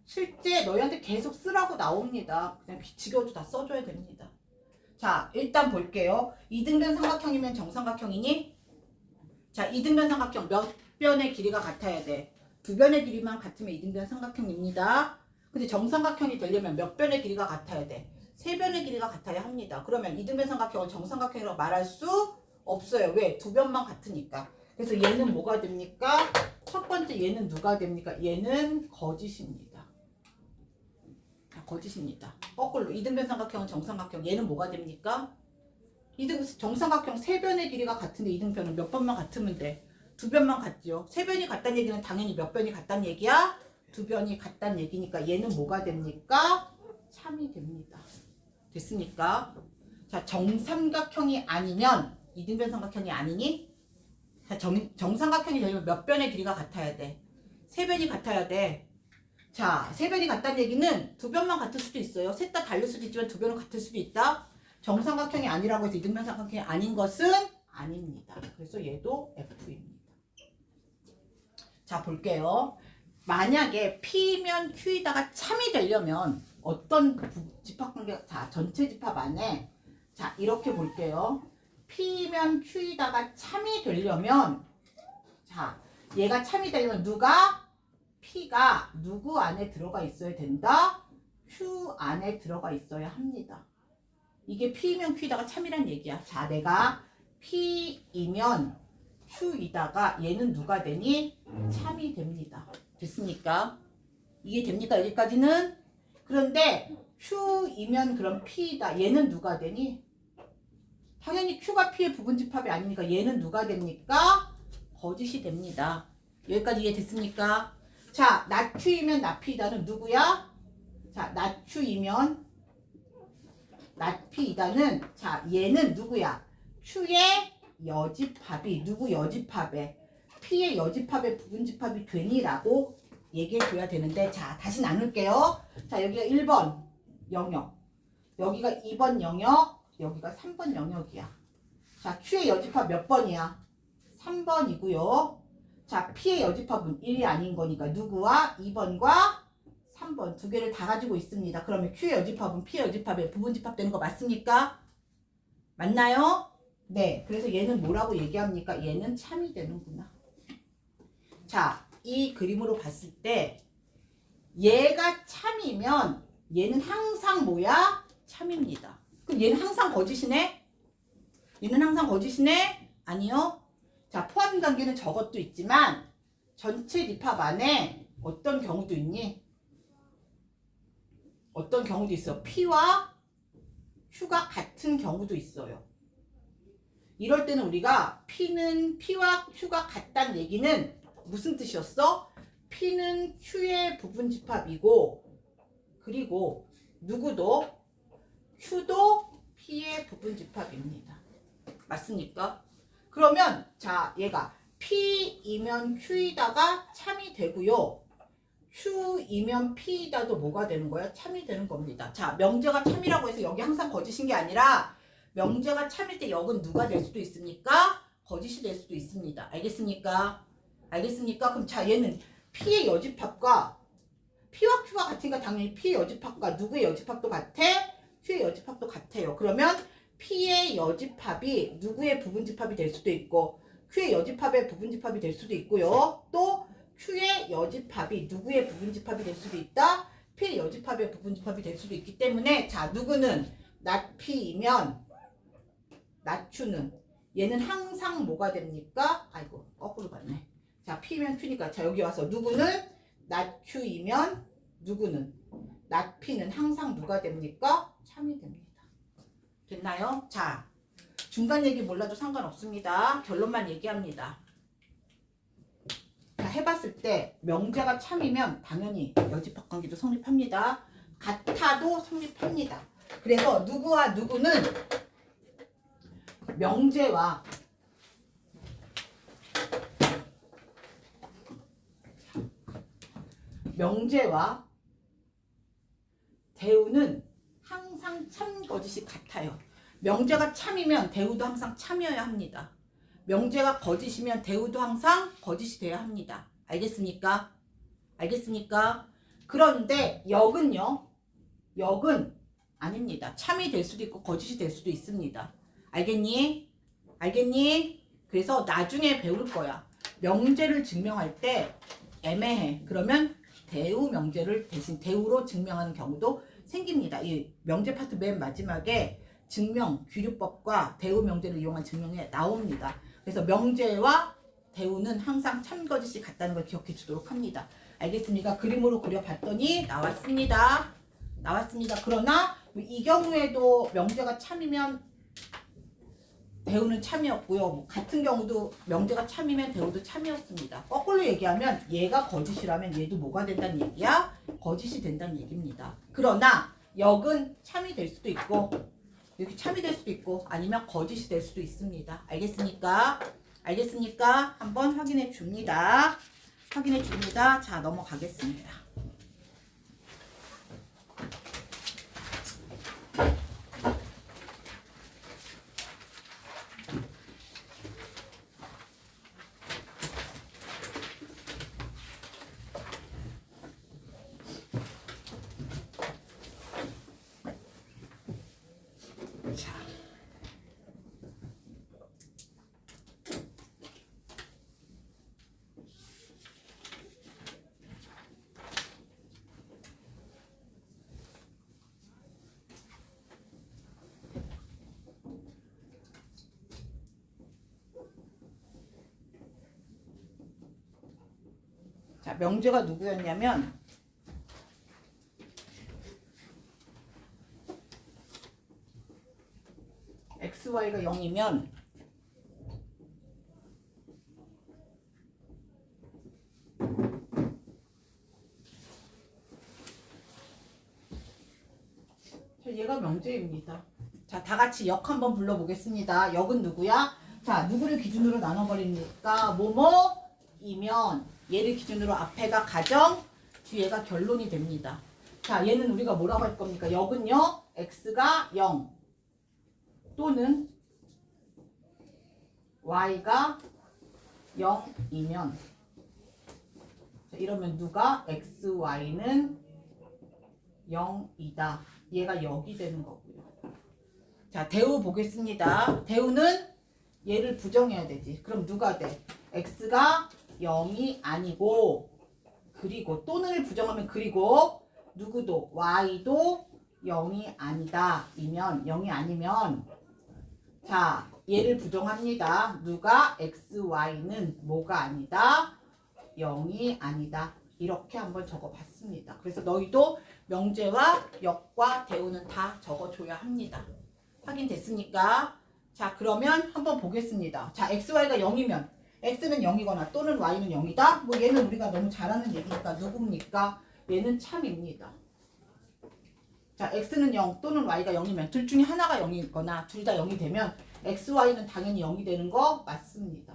실제 너희한테 계속 쓰라고 나옵니다. 그냥 지겨워도 다 써줘야 됩니다. 자, 일단 볼게요. 이등변 삼각형이면 정삼각형이니? 자, 이등변 삼각형 몇 변의 길이가 같아야 돼? 두 변의 길이만 같으면 이등변 삼각형입니다. 근데 정삼각형이 되려면 몇 변의 길이가 같아야 돼? 세 변의 길이가 같아야 합니다. 그러면 이등변 삼각형을 정삼각형이라고 말할 수 없어요. 왜? 두 변만 같으니까. 그래서 얘는 뭐가 됩니까? 첫 번째 얘는 누가 됩니까? 얘는 거짓입니다. 거짓입니다. 거꾸로 이등변 삼각형은 정삼각형. 얘는 뭐가 됩니까? 정삼각형 세 변의 길이가 같은데 이등변은 몇 번만 같으면 돼? 두 변만 같죠. 세 변이 같다는 얘기는 당연히 몇 변이 같다는 얘기야? 두 변이 같다는 얘기니까 얘는 뭐가 됩니까? 참이 됩니다. 됐습니까? 자, 정삼각형이 아니면 이등변 삼각형이 아니니? 자, 정삼각형이 되려면 몇 변의 길이가 같아야 돼? 세 변이 같아야 돼. 자, 세 변이 같다는 얘기는 두 변만 같을 수도 있어요. 셋 다 다를 수도 있지만 두 변은 같을 수도 있다. 정삼각형이 아니라고 해서 이등변 삼각형이 아닌 것은 아닙니다. 그래서 얘도 F입니다. 자, 볼게요. 만약에 P면 Q이다가 참이 되려면 어떤 집합관계, 자, 전체 집합 안에 자, 이렇게 볼게요. P면 Q이다가 참이 되려면 자, 얘가 참이 되려면 누가? P가 누구 안에 들어가 있어야 된다? Q 안에 들어가 있어야 합니다. 이게 P이면 Q이다가 참이란 얘기야. 자, 내가 P이면 Q이다가 얘는 누가 되니? 참이 됩니다. 됐습니까? 이게 됩니까? 여기까지는? 그런데 Q이면 그럼 P이다. 얘는 누가 되니? 당연히 Q가 P의 부분집합이 아니니까 얘는 누가 됩니까? 거짓이 됩니다. 여기까지 이해됐습니까? 자, not Q이면 not P이다는 누구야? 자, not Q이면 not P이다는 자, 얘는 누구야? Q의 여집합이 누구 여집합에? P의 여집합의 부분집합이 되니라고 얘기해줘야 되는데 자, 다시 나눌게요. 자, 여기가 1번 영역, 여기가 2번 영역, 여기가 3번 영역이야. 자, Q의 여집합 몇 번이야? 3번이고요. 자, P의 여집합은 1이 아닌 거니까 누구와? 2번과 3번 두 개를 다 가지고 있습니다. 그러면 Q의 여집합은 P의 여집합에 부분집합 되는 거 맞습니까? 맞나요? 네. 그래서 얘는 뭐라고 얘기합니까? 얘는 참이 되는구나. 자, 이 그림으로 봤을 때 얘가 참이면 얘는 항상 뭐야? 참입니다. 그럼 얘는 항상 거짓이네? 얘는 항상 거짓이네? 아니요. 자, 포함관계는 저것도 있지만 전체 집합 안에 어떤 경우도 있니? 어떤 경우도 있어. P와 Q가 같은 경우도 있어요. 이럴 때는 우리가 P와 Q가 같다는 얘기는 무슨 뜻이었어? P는 Q의 부분집합이고 그리고 누구도 Q도 P의 부분집합입니다. 맞습니까? 그러면 자, 얘가 P이면 Q이다가 참이 되고요. Q이면 P이다도 뭐가 되는 거야? 참이 되는 겁니다. 자, 명제가 참이라고 해서 여기 항상 거짓인 게 아니라 명제가 참일 때 역은 누가 될 수도 있습니까? 거짓이 될 수도 있습니다. 알겠습니까? 알겠습니까? 그럼 자, 얘는 P의 여집합과 P와 Q가 같으니까 당연히 P의 여집합과 누구의 여집합도 같아? Q의 여집합도 같아요. 그러면 P의 여집합이 누구의 부분집합이 될 수도 있고 Q의 여집합의 부분집합이 될 수도 있고요. 또 Q의 여집합이 누구의 부분집합이 될 수도 있다. P의 여집합의 부분집합이 될 수도 있기 때문에 자 누구는 not P이면 not Q는 얘는 항상 뭐가 됩니까? 아이고 거꾸로 갔네. 자 P면 Q니까 자 여기 와서 누구는 not Q이면 누구는 not P는 항상 누가 됩니까? 참이 됩니다. 됐나요? 자 중간 얘기 몰라도 상관없습니다. 결론만 얘기합니다. 자 해봤을 때 명제가 참이면 당연히 여집합관계도 성립합니다. 같아도 성립합니다. 그래서 누구와 누구는 명제와 대우는 항상 참거짓이 같아요. 명제가 참이면 대우도 항상 참이어야 합니다. 명제가 거짓이면 대우도 항상 거짓이 돼야 합니다. 알겠습니까? 알겠습니까? 그런데 역은요. 역은 아닙니다. 참이 될 수도 있고 거짓이 될 수도 있습니다. 알겠니? 알겠니? 그래서 나중에 배울 거야. 명제를 증명할 때 애매해. 그러면 대우 명제를 대신 대우로 증명하는 경우도 생깁니다. 이 명제 파트 맨 마지막에 증명, 규류법과 대우 명제를 이용한 증명에 나옵니다. 그래서 명제와 대우는 항상 참거짓이 같다는 걸 기억해 주도록 합니다. 알겠습니까? 그림으로 그려봤더니 나왔습니다. 나왔습니다. 그러나 이 경우에도 명제가 참이면 대우는 참이었고요. 같은 경우도 명제가 참이면 대우도 참이었습니다. 거꾸로 얘기하면 얘가 거짓이라면 얘도 뭐가 된다는 얘기야? 거짓이 된다는 얘기입니다. 그러나 역은 참이 될 수도 있고 이렇게 참이 될 수도 있고 아니면 거짓이 될 수도 있습니다. 알겠습니까? 알겠습니까? 한번 확인해 줍니다. 확인해 줍니다. 자, 넘어가겠습니다. 자, 명제가 누구였냐면 xy가 0이면 얘가 명제입니다. 자, 다 같이 역 한번 불러보겠습니다. 역은 누구야? 자, 누구를 기준으로 나눠버립니까? 뭐뭐이면 얘를 기준으로 앞에가 가정, 뒤에가 결론이 됩니다. 자, 얘는 우리가 뭐라고 할 겁니까? 역은요, x가 0 또는 y가 0이면 자, 이러면 누가 xy는 0이다. 얘가 0이 되는 거고요. 자, 대우 보겠습니다. 대우는 얘를 부정해야 되지. 그럼 누가 돼? x가 0이 아니고 그리고 또는을 부정하면 그리고 누구도 y도 0이 아니다. 이면 0이 아니면 자, 얘를 부정합니다. 누가 xy는 뭐가 아니다? 0이 아니다. 이렇게 한번 적어봤습니다. 그래서 너희도 명제와 역과 대우는 다 적어줘야 합니다. 확인됐습니까? 자, 그러면 한번 보겠습니다. 자, xy가 0이면 x는 0이거나 또는 y는 0이다? 뭐 얘는 우리가 너무 잘 아는 얘기니까 누굽니까? 얘는 참입니다. 자, x는 0 또는 y가 0이면 둘 중에 하나가 0이거나 둘 다 0이 되면 xy는 당연히 0이 되는 거 맞습니다.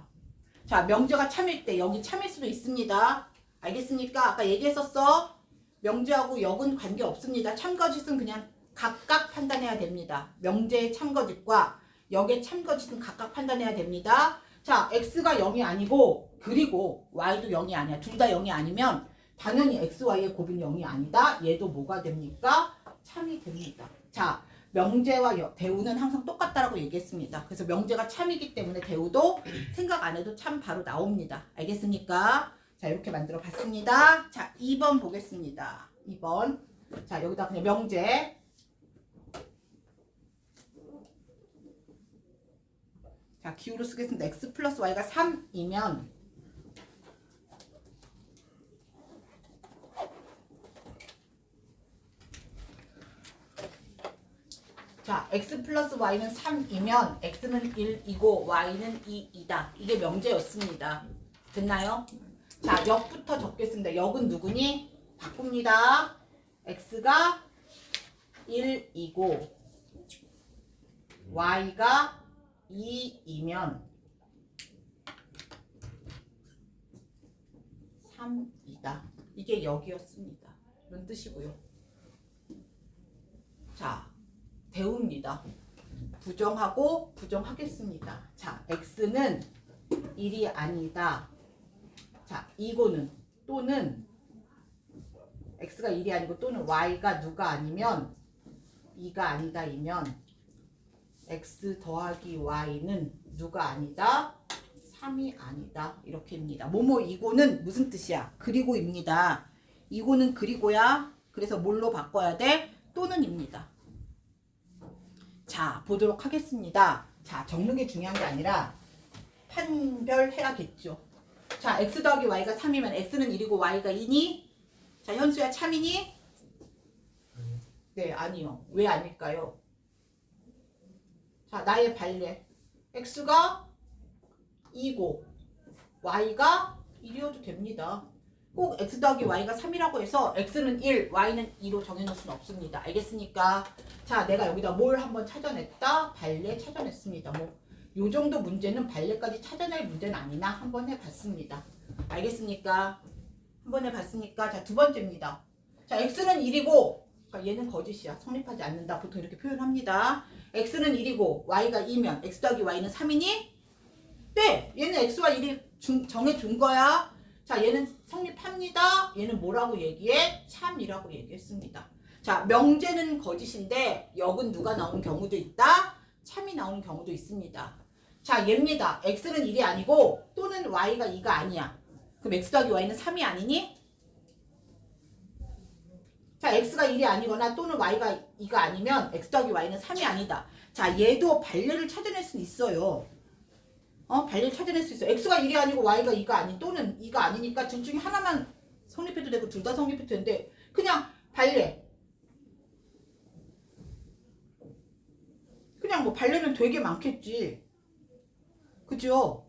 자, 명제가 참일 때 여기 참일 수도 있습니다. 알겠습니까? 아까 얘기했었어. 명제하고 역은 관계없습니다. 참거짓은 그냥 각각 판단해야 됩니다. 명제의 참거짓과 역의 참거짓은 각각 판단해야 됩니다. 자, x가 0이 아니고 그리고 y도 0이 아니야. 둘 다 0이 아니면 당연히 x, y의 곱은 0이 아니다. 얘도 뭐가 됩니까? 참이 됩니다. 자, 명제와 대우는 항상 똑같다라고 얘기했습니다. 그래서 명제가 참이기 때문에 대우도 생각 안 해도 참 바로 나옵니다. 알겠습니까? 자, 이렇게 만들어 봤습니다. 자, 2번 보겠습니다. 2번. 자, 여기다 그냥 명제. 자, 기호로 쓰겠습니다. x 플러스 y가 3이면 자, x 플러스 y는 3이면 x는 1이고 y는 2이다. 이게 명제였습니다. 됐나요? 자, 역부터 적겠습니다. 역은 누구니? 바꿉니다. x가 1이고 y가 2이면 3이다. 이게 역이었습니다. 이런 뜻이고요. 자, 대우입니다. 부정하고 부정하겠습니다. 자, x는 1이 아니다. 자, 이거는 또는 x가 1이 아니고 또는 y가 누가 아니면 2가 아니다 이면 x 더하기 y는 누가 아니다? 3이 아니다. 이렇게입니다. 뭐뭐 이거는 무슨 뜻이야? 그리고입니다. 이거는 그리고야. 그래서 뭘로 바꿔야 돼? 또는입니다. 자, 보도록 하겠습니다. 자, 적는 게 중요한 게 아니라 판별해야겠죠. 자, x 더하기 y가 3이면 x는 1이고 y가 2니? 자, 현수야 참이니? 네, 아니요. 왜 아닐까요? 자, 나의 발레. x가 2고 y가 1이어도 됩니다. 꼭 x 더하기 y가 3이라고 해서 x는 1, y는 2로 정해놓을 수는 없습니다. 알겠습니까? 자, 내가 여기다 뭘 한번 찾아냈다? 발레 찾아냈습니다. 뭐 요 정도 문제는 발레까지 찾아낼 문제는 아니나 한번 해봤습니다. 알겠습니까? 한번 해봤으니까 자, 두 번째입니다. 자, x는 1이고 얘는 거짓이야. 성립하지 않는다. 보통 이렇게 표현합니다. x는 1이고 y가 2면 x 더하기 y는 3이니? 네! 얘는 x와 1이 정해준 거야. 자, 얘는 성립합니다. 얘는 뭐라고 얘기해? 참이라고 얘기했습니다. 자, 명제는 거짓인데 역은 누가 나오는 경우도 있다? 참이 나오는 경우도 있습니다. 자, 얘입니다. x는 1이 아니고 또는 y가 2가 아니야. 그럼 x 더하기 y는 3이 아니니? 자, x가 1이 아니거나 또는 y가 2가 아니면 x 더하기 y는 3이 아니다. 자, 얘도 발레를 찾아낼 수 있어요. 발레를 찾아낼 수 있어. x가 1이 아니고 y가 2가 아닌 또는 2가 아니니까 둘 중에 하나만 성립해도 되고 둘 다 성립해도 되는데 그냥 발레. 그냥 뭐 발레는 되게 많겠지. 그죠?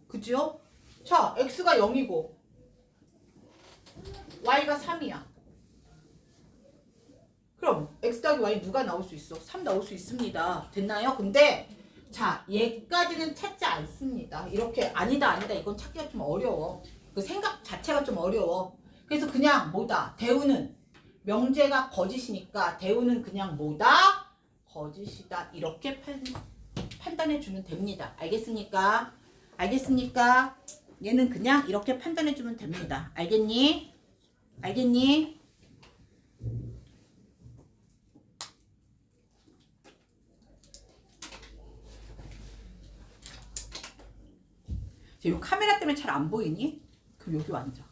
그죠? 자, x가 0이고 y가 3이야. 그럼 x 더하기 y 누가 나올 수 있어? 3 나올 수 있습니다. 됐나요? 근데 자, 얘까지는 찾지 않습니다. 이렇게 아니다 이건 찾기가 좀 어려워. 그 생각 자체가 좀 어려워. 그래서 그냥 뭐다? 대우는 명제가 거짓이니까 대우는 그냥 뭐다? 거짓이다. 이렇게 판단해 주면 됩니다. 알겠습니까? 알겠습니까? 얘는 그냥 이렇게 판단해 주면 됩니다. 알겠니? 알겠니? 이 카메라 때문에 잘 안 보이니? 그럼 여기 앉아.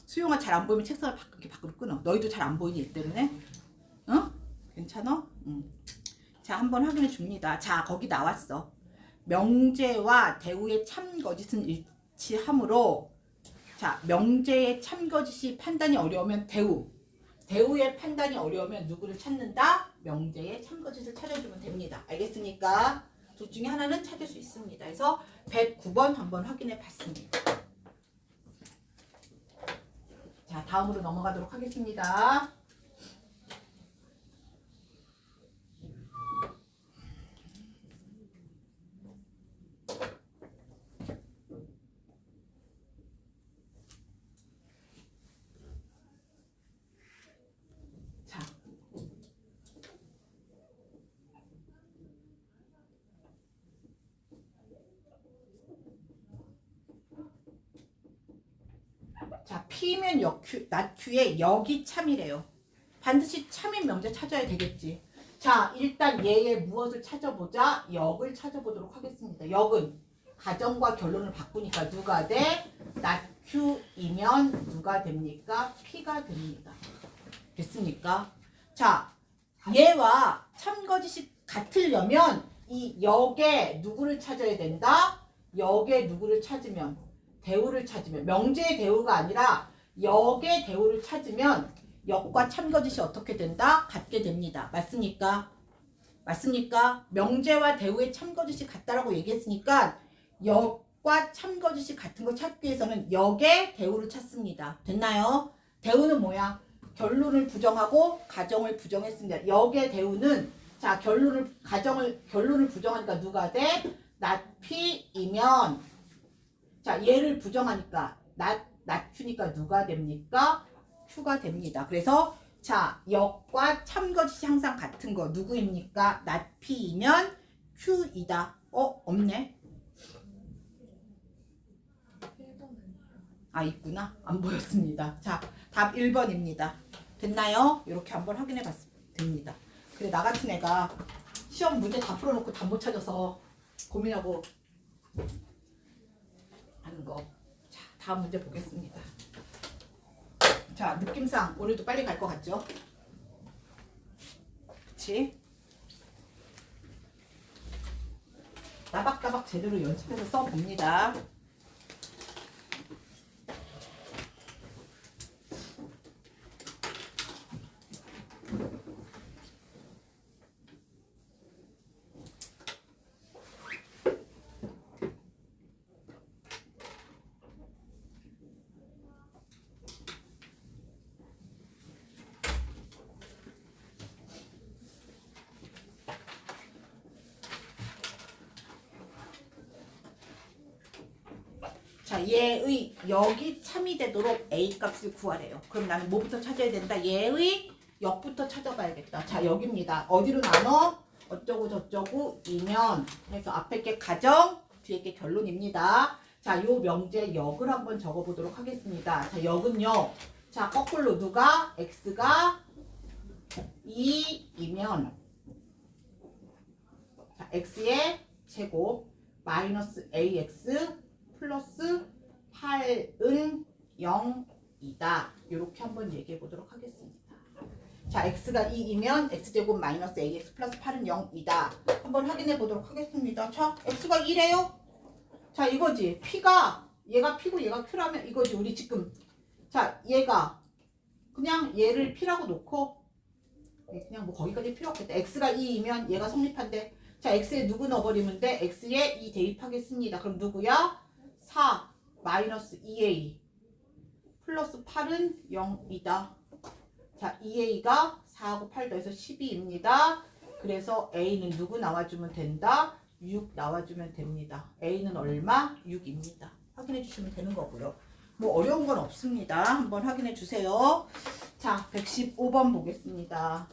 수용아 잘 안 보이면 책상을 이렇게 밖으로 끊어. 너희도 잘 안 보이니 이 때문에? 괜찮아? 자, 한번 확인해 줍니다. 자, 거기 나왔어. 명제와 대우의 참거짓은 일치하므로 자, 명제의 참거짓이 판단이 어려우면 대우의 판단이 어려우면 누구를 찾는다? 명제의 참거짓을 찾아주면 됩니다. 알겠습니까? 둘 중에 하나는 찾을 수 있습니다. 그래서 109번 한번 확인해 봤습니다. 자, 다음으로 넘어가도록 하겠습니다. P면 낮Q의 역이 참이래요. 반드시 참인 명제 찾아야 되겠지. 자, 일단 얘의 무엇을 찾아보자? 역을 찾아보도록 하겠습니다. 역은 가정과 결론을 바꾸니까 누가 돼? 낮Q이면 누가 됩니까? P가 됩니다. 됐습니까? 자, 얘와 참거짓이 같으려면 이 역의 누구를 찾아야 된다? 역의 누구를 찾으면 대우를 찾으면 명제의 대우가 아니라 역의 대우를 찾으면 역과 참거짓이 어떻게 된다? 같게 됩니다. 맞습니까? 맞습니까? 명제와 대우의 참거짓이 같다라고 얘기했으니까 역과 참거짓이 같은 걸 찾기 위해서는 역의 대우를 찾습니다. 됐나요? 대우는 뭐야? 결론을 부정하고 가정을 부정했습니다. 역의 대우는 자 결론을 부정하니까 누가 돼? 낮P이면 자 얘를 부정하니까 낮Q니까 누가 됩니까? Q가 됩니다. 그래서 자 역과 참거짓이 항상 같은 거 누구입니까? 낮P이면 Q이다. 없네. 아 있구나. 안 보였습니다. 자 답 1번입니다. 됐나요? 이렇게 한번 확인해 봤으면 됩니다. 그래 나 같은 애가 시험 문제 다 풀어놓고 답 못 찾아서 고민하고 하는 거. 자 다음 문제 보겠습니다. 자 느낌상 오늘도 빨리 갈 것 같죠? 그치? 따박따박 제대로 연습해서 써봅니다. 자, 얘의 역이 참이 되도록 A 값을 구하래요. 그럼 나는 뭐부터 찾아야 된다? 얘의 역부터 찾아봐야겠다. 자, 여기입니다. 어디로 나눠? 어쩌고 저쩌고 이면 해서 앞에 게 가정, 뒤에 게 결론입니다. 자, 요 명제 역을 한번 적어보도록 하겠습니다. 자, 역은요. 자, 거꾸로 누가? X가 2이면 자, X의 제곱 마이너스 AX 플러스 8은 0이다. 이렇게 한번 얘기해 보도록 하겠습니다. 자, x가 2이면 x제곱 마이너스 ax 플러스 8은 0이다. 한번 확인해 보도록 하겠습니다. 자, x가 2래요. 자, 이거지. p가 얘가 p고 얘가 q라면 이거지. 우리 지금 자, 얘가 그냥 얘를 p라고 놓고 그냥 뭐 거기까지 필요 없겠다. x가 2이면 얘가 성립한대. 자, x에 누구 넣어버리면 돼? x에 2 대입하겠습니다. 그럼 누구야? 4 마이너스 2a 플러스 8은 0이다. 자, 2a가 4하고 8 더해서 12입니다. 그래서 a는 누구 나와주면 된다? 6 나와주면 됩니다. a는 얼마? 6입니다. 확인해 주시면 되는 거고요. 뭐 어려운 건 없습니다. 한번 확인해 주세요. 자, 115번 보겠습니다.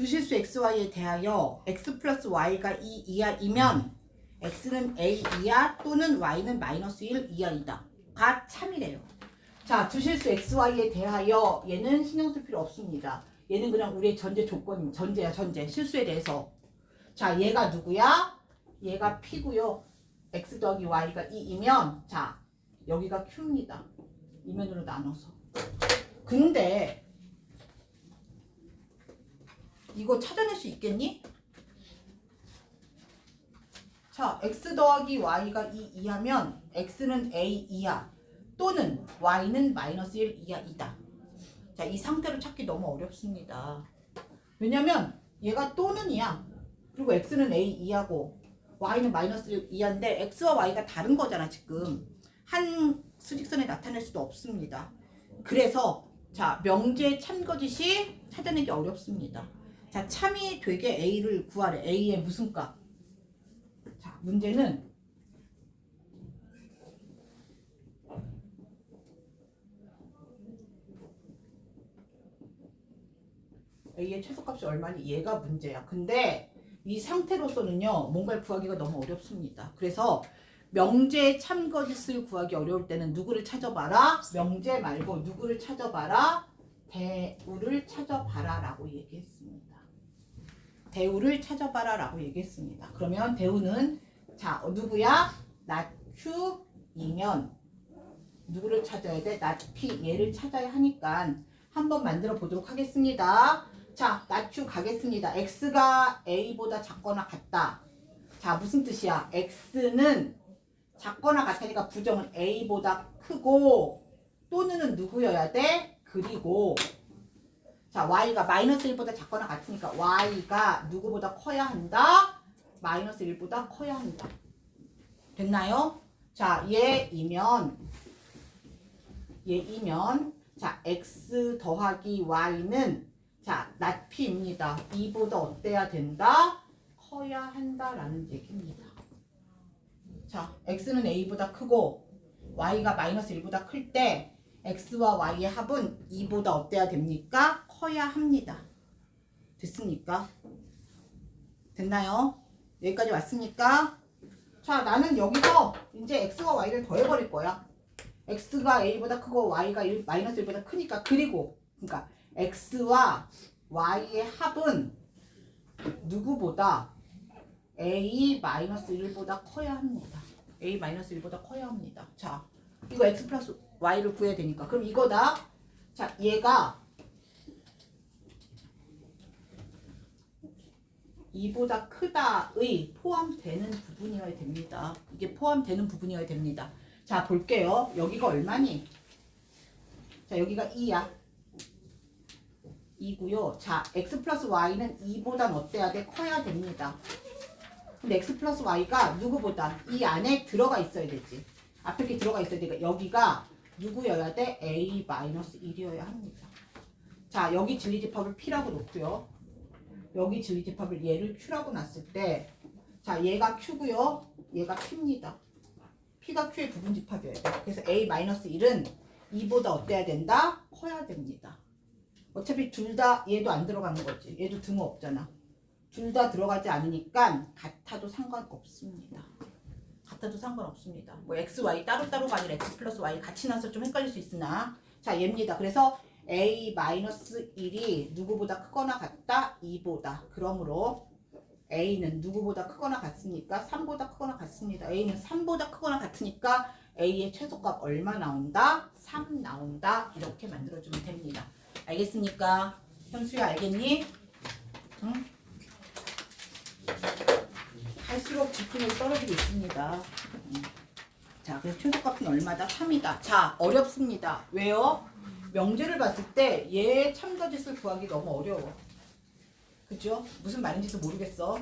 두실수 xy에 대하여 x 플러스 y가 2 이하이면 x는 a 이하 또는 y는 마이너스 1 이하이다. 가 참이래요. 자, 두실수 xy에 대하여 얘는 신경 쓸 필요 없습니다. 얘는 그냥 우리의 전제 조건입니다. 전제야, 전제. 실수에 대해서. 자, 얘가 누구야? 얘가 p고요. x 더하기 y가 2이면 자 여기가 q입니다. 이면으로 나눠서. 근데 이거 찾아낼 수 있겠니? 자, x 더하기 y가 2 이하면 x는 a 이하 또는 y는 마이너스 1 이하이다. 자, 이 상태로 찾기 너무 어렵습니다. 왜냐면 얘가 또는이야. 그리고 x는 a 이하고 y는 마이너스 1 이하인데 x와 y가 다른 거잖아 지금. 한 수직선에 나타낼 수도 없습니다. 그래서 자 명제 참거짓이 찾아내기 어렵습니다. 자 참이 되게 a를 구하래. a의 무슨 값? 자 문제는 a의 최소값이 얼마니? 얘가 문제야. 근데 이 상태로서는요 뭔가를 구하기가 너무 어렵습니다. 그래서 명제 참거짓을 구하기 어려울 때는 누구를 찾아봐라? 명제 말고 누구를 찾아봐라? 대우를 찾아봐라 라고 얘기했습니다. 대우를 찾아봐라 라고 얘기했습니다. 그러면 대우는 자 누구야? 낫Q이면 누구를 찾아야 돼? 낫P 얘를 찾아야 하니까 한번 만들어 보도록 하겠습니다. 자 낫Q 가겠습니다. x가 a보다 작거나 같다. 자 무슨 뜻이야? x는 작거나 같으니까 부정은 a보다 크고 또는 누구여야 돼? 그리고 자 y가 마이너스 1보다 작거나 같으니까 y가 누구보다 커야 한다? 마이너스 1보다 커야 한다. 됐나요? 자 얘이면 자 x 더하기 y는 자 낫p입니다. 2보다 어때야 된다? 커야 한다라는 얘기입니다. 자, x는 a보다 크고 y가 마이너스 1보다 클 때 x와 y의 합은 2보다 어때야 됩니까? 커야 합니다. 됐습니까? 됐나요? 여기까지 왔습니까? 자, 나는 여기서 이제 x와 y를 더해버릴 거야. x가 a보다 크고 y가 마이너스 1보다 크니까 그리고 그러니까 x와 y의 합은 누구보다 a-1보다 커야 합니다. a-1보다 커야 합니다. 자, 이거 x 플러스 y를 구해야 되니까. 그럼 이거다. 자, 얘가 2보다 크다의 포함되는 부분이어야 됩니다. 이게 포함되는 부분이어야 됩니다. 자, 볼게요. 여기가 얼마니? 자, 여기가 2야. 2고요. 자, x 플러스 y는 2보단 어때야 돼? 커야 됩니다. 근데 x 플러스 y가 누구보다 이 안에 들어가 있어야 되지. 앞에 게 들어가 있어야 되니까 여기가 누구여야 돼? a-1이어야 합니다. 자, 여기 진리집합을 p라고 놓고요. 여기 진리집합을 얘를 q라고 놨을 때 자, 얘가 q고요. 얘가 p입니다. p가 q의 부분집합이어야 돼. 그래서 a-1은 2보다 어때야 된다? 커야 됩니다. 어차피 둘 다 얘도 안 들어가는 거지. 얘도 등호 없잖아. 둘 다 들어가지 않으니까 같아도 상관없습니다. 같아도 상관없습니다. 뭐 x, y 따로따로가 아니라 x 플러스 y 같이 나서 좀 헷갈릴 수 있으나 자 얘입니다. 그래서 a-1이 누구보다 크거나 같다? 2보다. 그러므로 a는 누구보다 크거나 같습니까? 3보다 크거나 같습니다. a는 3보다 크거나 같으니까 a의 최소값 얼마 나온다? 3 나온다. 이렇게 만들어주면 됩니다. 알겠습니까? 현수야 알겠니? 응? 갈수록 집중력이 떨어지고 있습니다. 자, 그래서 최소값은 얼마다? 3이다. 자, 어렵습니다. 왜요? 명제를 봤을 때 얘 참거짓을 구하기 너무 어려워. 그죠? 무슨 말인지도 모르겠어.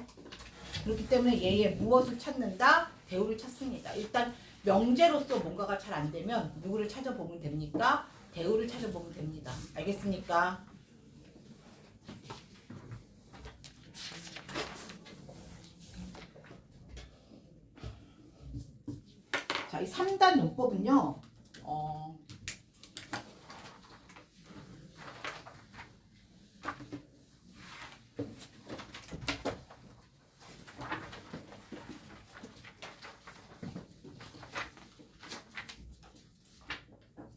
그렇기 때문에 얘의 무엇을 찾는다? 대우를 찾습니다. 일단 명제로서 뭔가가 잘 안 되면 누구를 찾아보면 됩니까? 대우를 찾아보면 됩니다. 알겠습니까? 자, 이 3단 논법은요.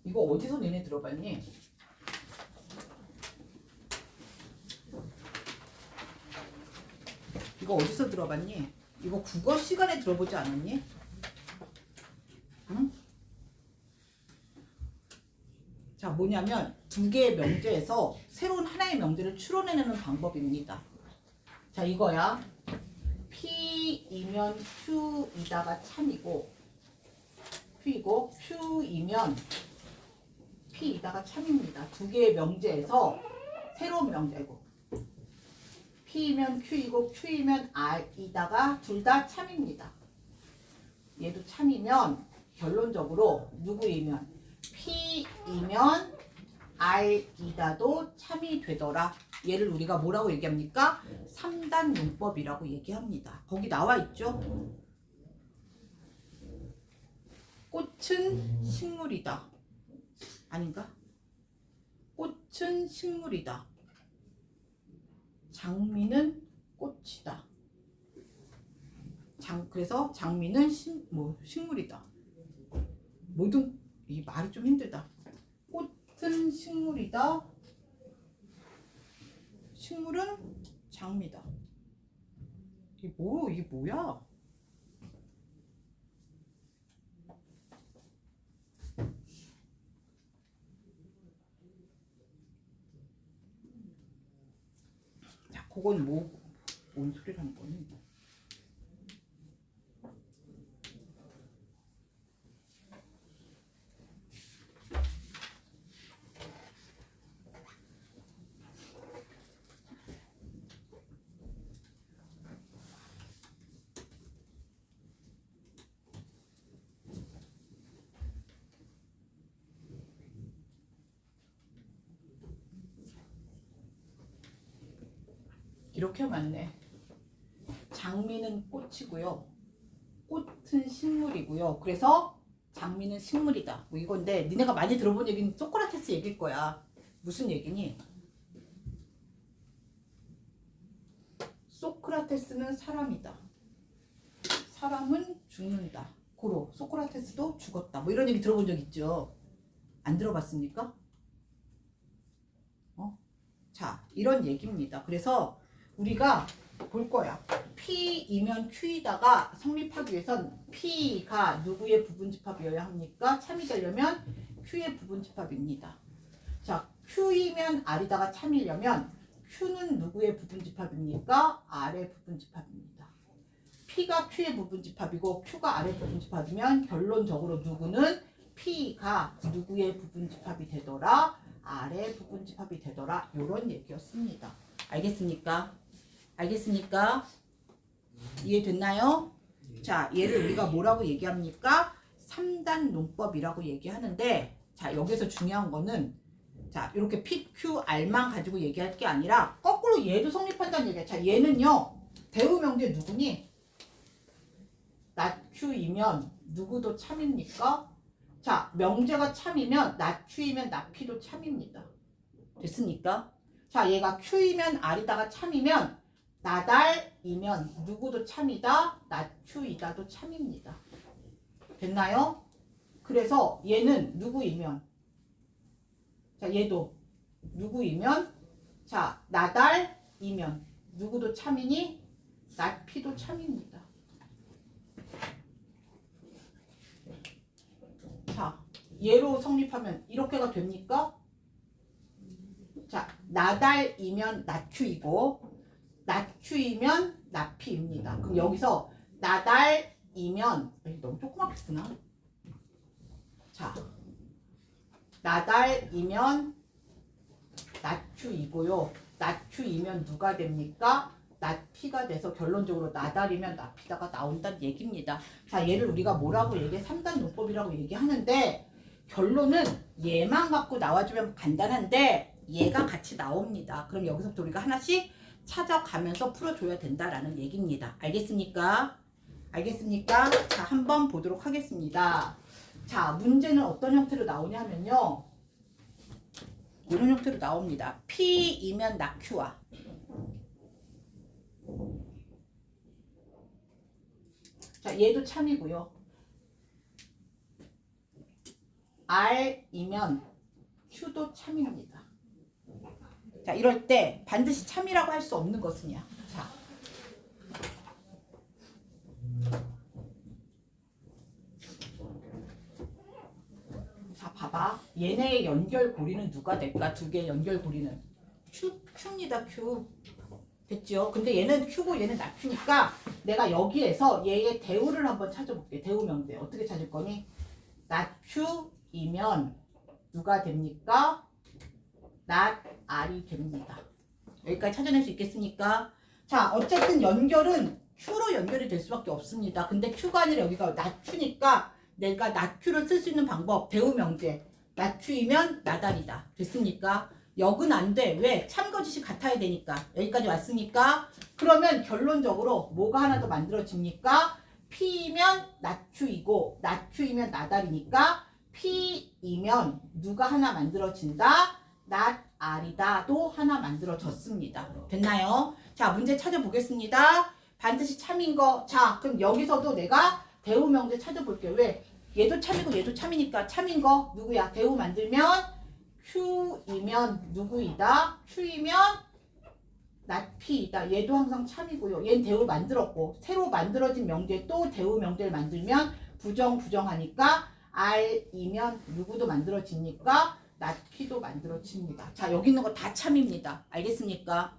이거 어디서 너네 들어봤니? 이거 어디서 들어봤니? 이거 국어 시간에 들어보지 않았니? 뭐냐면 두 개의 명제에서 새로운 하나의 명제를 추론해내는 방법입니다. 자, 이거야. P이면 Q이다가 참이고 Q이고 Q이면 P이다가 참입니다. 두 개의 명제에서 새로운 명제고 P이면 Q이고 Q이면 R이다가 둘 다 참입니다. 얘도 참이면 결론적으로 누구이면 P이면 R이다도 참이 되더라. 얘를 우리가 뭐라고 얘기합니까? 3단 문법이라고 얘기합니다. 거기 나와 있죠? 꽃은 식물이다. 아닌가? 꽃은 식물이다. 장미는 꽃이다. 그래서 장미는 식물이다. 모든 이 말이 좀 힘들다. 꽃은 식물이다. 식물은 장미다. 이게 뭐야? 자, 그건 뭔 소리라는 거니? 이렇게 맞네. 장미는 꽃이고요. 꽃은 식물이고요. 그래서 장미는 식물이다. 뭐 이건데 니네가 많이 들어본 얘기는 소크라테스 얘기일 거야. 무슨 얘기니? 소크라테스는 사람이다. 사람은 죽는다. 고로 소크라테스도 죽었다. 뭐 이런 얘기 들어본 적 있죠? 안 들어봤습니까? 자, 이런 얘기입니다. 그래서 우리가 볼 거야. P이면 Q이다가 성립하기 위해선 P가 누구의 부분집합이어야 합니까? 참이 되려면 Q의 부분집합입니다. 자, Q이면 R이다가 참이려면 Q는 누구의 부분집합입니까? R의 부분집합입니다. P가 Q의 부분집합이고 Q가 R의 부분집합이면 결론적으로 누구는 P가 누구의 부분집합이 되더라? R의 부분집합이 되더라. 이런 얘기였습니다. 알겠습니까? 알겠습니까? 이해됐나요? 자, 얘를 우리가 뭐라고 얘기합니까? 3단 논법이라고 얘기하는데, 자, 여기서 중요한 거는, 자, 이렇게 P, Q, R만 가지고 얘기할 게 아니라, 거꾸로 얘도 성립한다는 얘기야. 자, 얘는요, 대우 명제 누구니? 낫, Q이면 누구도 참입니까? 자, 명제가 참이면 낫, Q이면 낫, P도 참입니다. 됐습니까? 자, 얘가 Q이면 R이다가 참이면 나달이면 누구도 참이다, 낫큐이다도 참입니다. 됐나요? 그래서 얘는 누구이면, 자, 얘도 누구이면, 자, 나달이면 누구도 참이니, 낫피도 참입니다. 자, 얘로 성립하면 이렇게가 됩니까? 자, 나달이면 낫큐이고 낫큐이면 낫피입니다. 그럼 여기서 나달이면 너무 조그맣게 쓰나? 자, 나달이면 낫큐이고요. 낫큐이면 누가 됩니까? 낫피가 돼서 결론적으로 나달이면 낫피다가 나온다는 얘기입니다. 자, 얘를 우리가 뭐라고 얘기해? 3단 논법이라고 얘기하는데 결론은 얘만 갖고 나와주면 간단한데 얘가 같이 나옵니다. 그럼 여기서부터 우리가 하나씩 찾아가면서 풀어줘야 된다라는 얘기입니다. 알겠습니까? 알겠습니까? 자, 한번 보도록 하겠습니다. 자, 문제는 어떤 형태로 나오냐면요. 이런 형태로 나옵니다. P이면 낙큐와 자, 얘도 참이고요. R이면 Q도 참입니다. 자, 이럴 때 반드시 참이라고 할 수 없는 것은요. 자, 봐봐. 봐봐. 얘네의 연결고리는 누가 될까? 두 개의 연결고리는 Q입니다. Q. 됐죠? 근데 얘는 Q고 얘는 낮추니까 내가 여기에서 얘의 대우를 한번 찾아볼게. 대우 명대. 어떻게 찾을 거니? 낮추이면 누가 됩니까? 낮R이 됩니다. 여기까지 찾아낼 수 있겠습니까? 자, 어쨌든 연결은 Q로 연결이 될 수밖에 없습니다. 근데 Q가 아니라 여기가 낮추니까 내가 낮추를 쓸 수 있는 방법, 대우 명제. 낮추이면 나달이다. 됐습니까? 역은 안 돼. 왜? 참거짓이 같아야 되니까. 여기까지 왔으니까 그러면 결론적으로 뭐가 하나 더 만들어집니까? P이면 낮추이고 낮추이면 나달이니까 P이면 누가 하나 만들어진다? 낮R이다도 하나 만들어졌습니다. 됐나요? 자, 문제 찾아보겠습니다. 반드시 참인 거. 자, 그럼 여기서도 내가 대우 명제 찾아볼게요. 왜? 얘도 참이고 얘도 참이니까 참인 거 누구야? 대우 만들면 Q이면 누구이다? Q이면 낮P이다. 얘도 항상 참이고요. 얘는 대우 만들었고 새로 만들어진 명제 또 대우 명제를 만들면 부정하니까 R이면 누구도 만들어지니까 낮P도 만들어집니다. 자, 여기 있는 거 다 참입니다. 알겠습니까?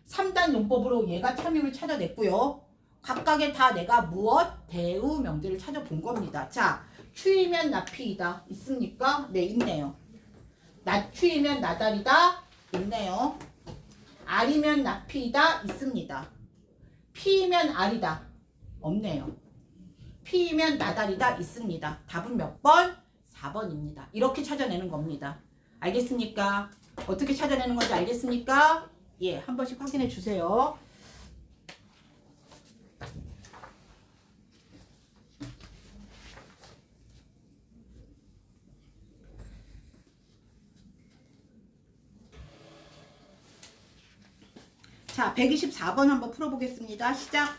3단 용법으로 얘가 참임을 찾아냈고요. 각각의 다 내가 무엇? 대우 명제를 찾아본 겁니다. 자, Q이면 낮P이다. 있습니까? 네, 있네요. 낮추이면 나달이다. 있네요. R이면 낮P이다. 있습니다. P이면 R이다. 없네요. P이면 나달이다. 있습니다. 답은 몇 번? 4번입니다. 이렇게 찾아내는 겁니다. 알겠습니까? 어떻게 찾아내는 건지 알겠습니까? 예, 한 번씩 확인해 주세요. 자, 124번 한번 풀어보겠습니다. 시작.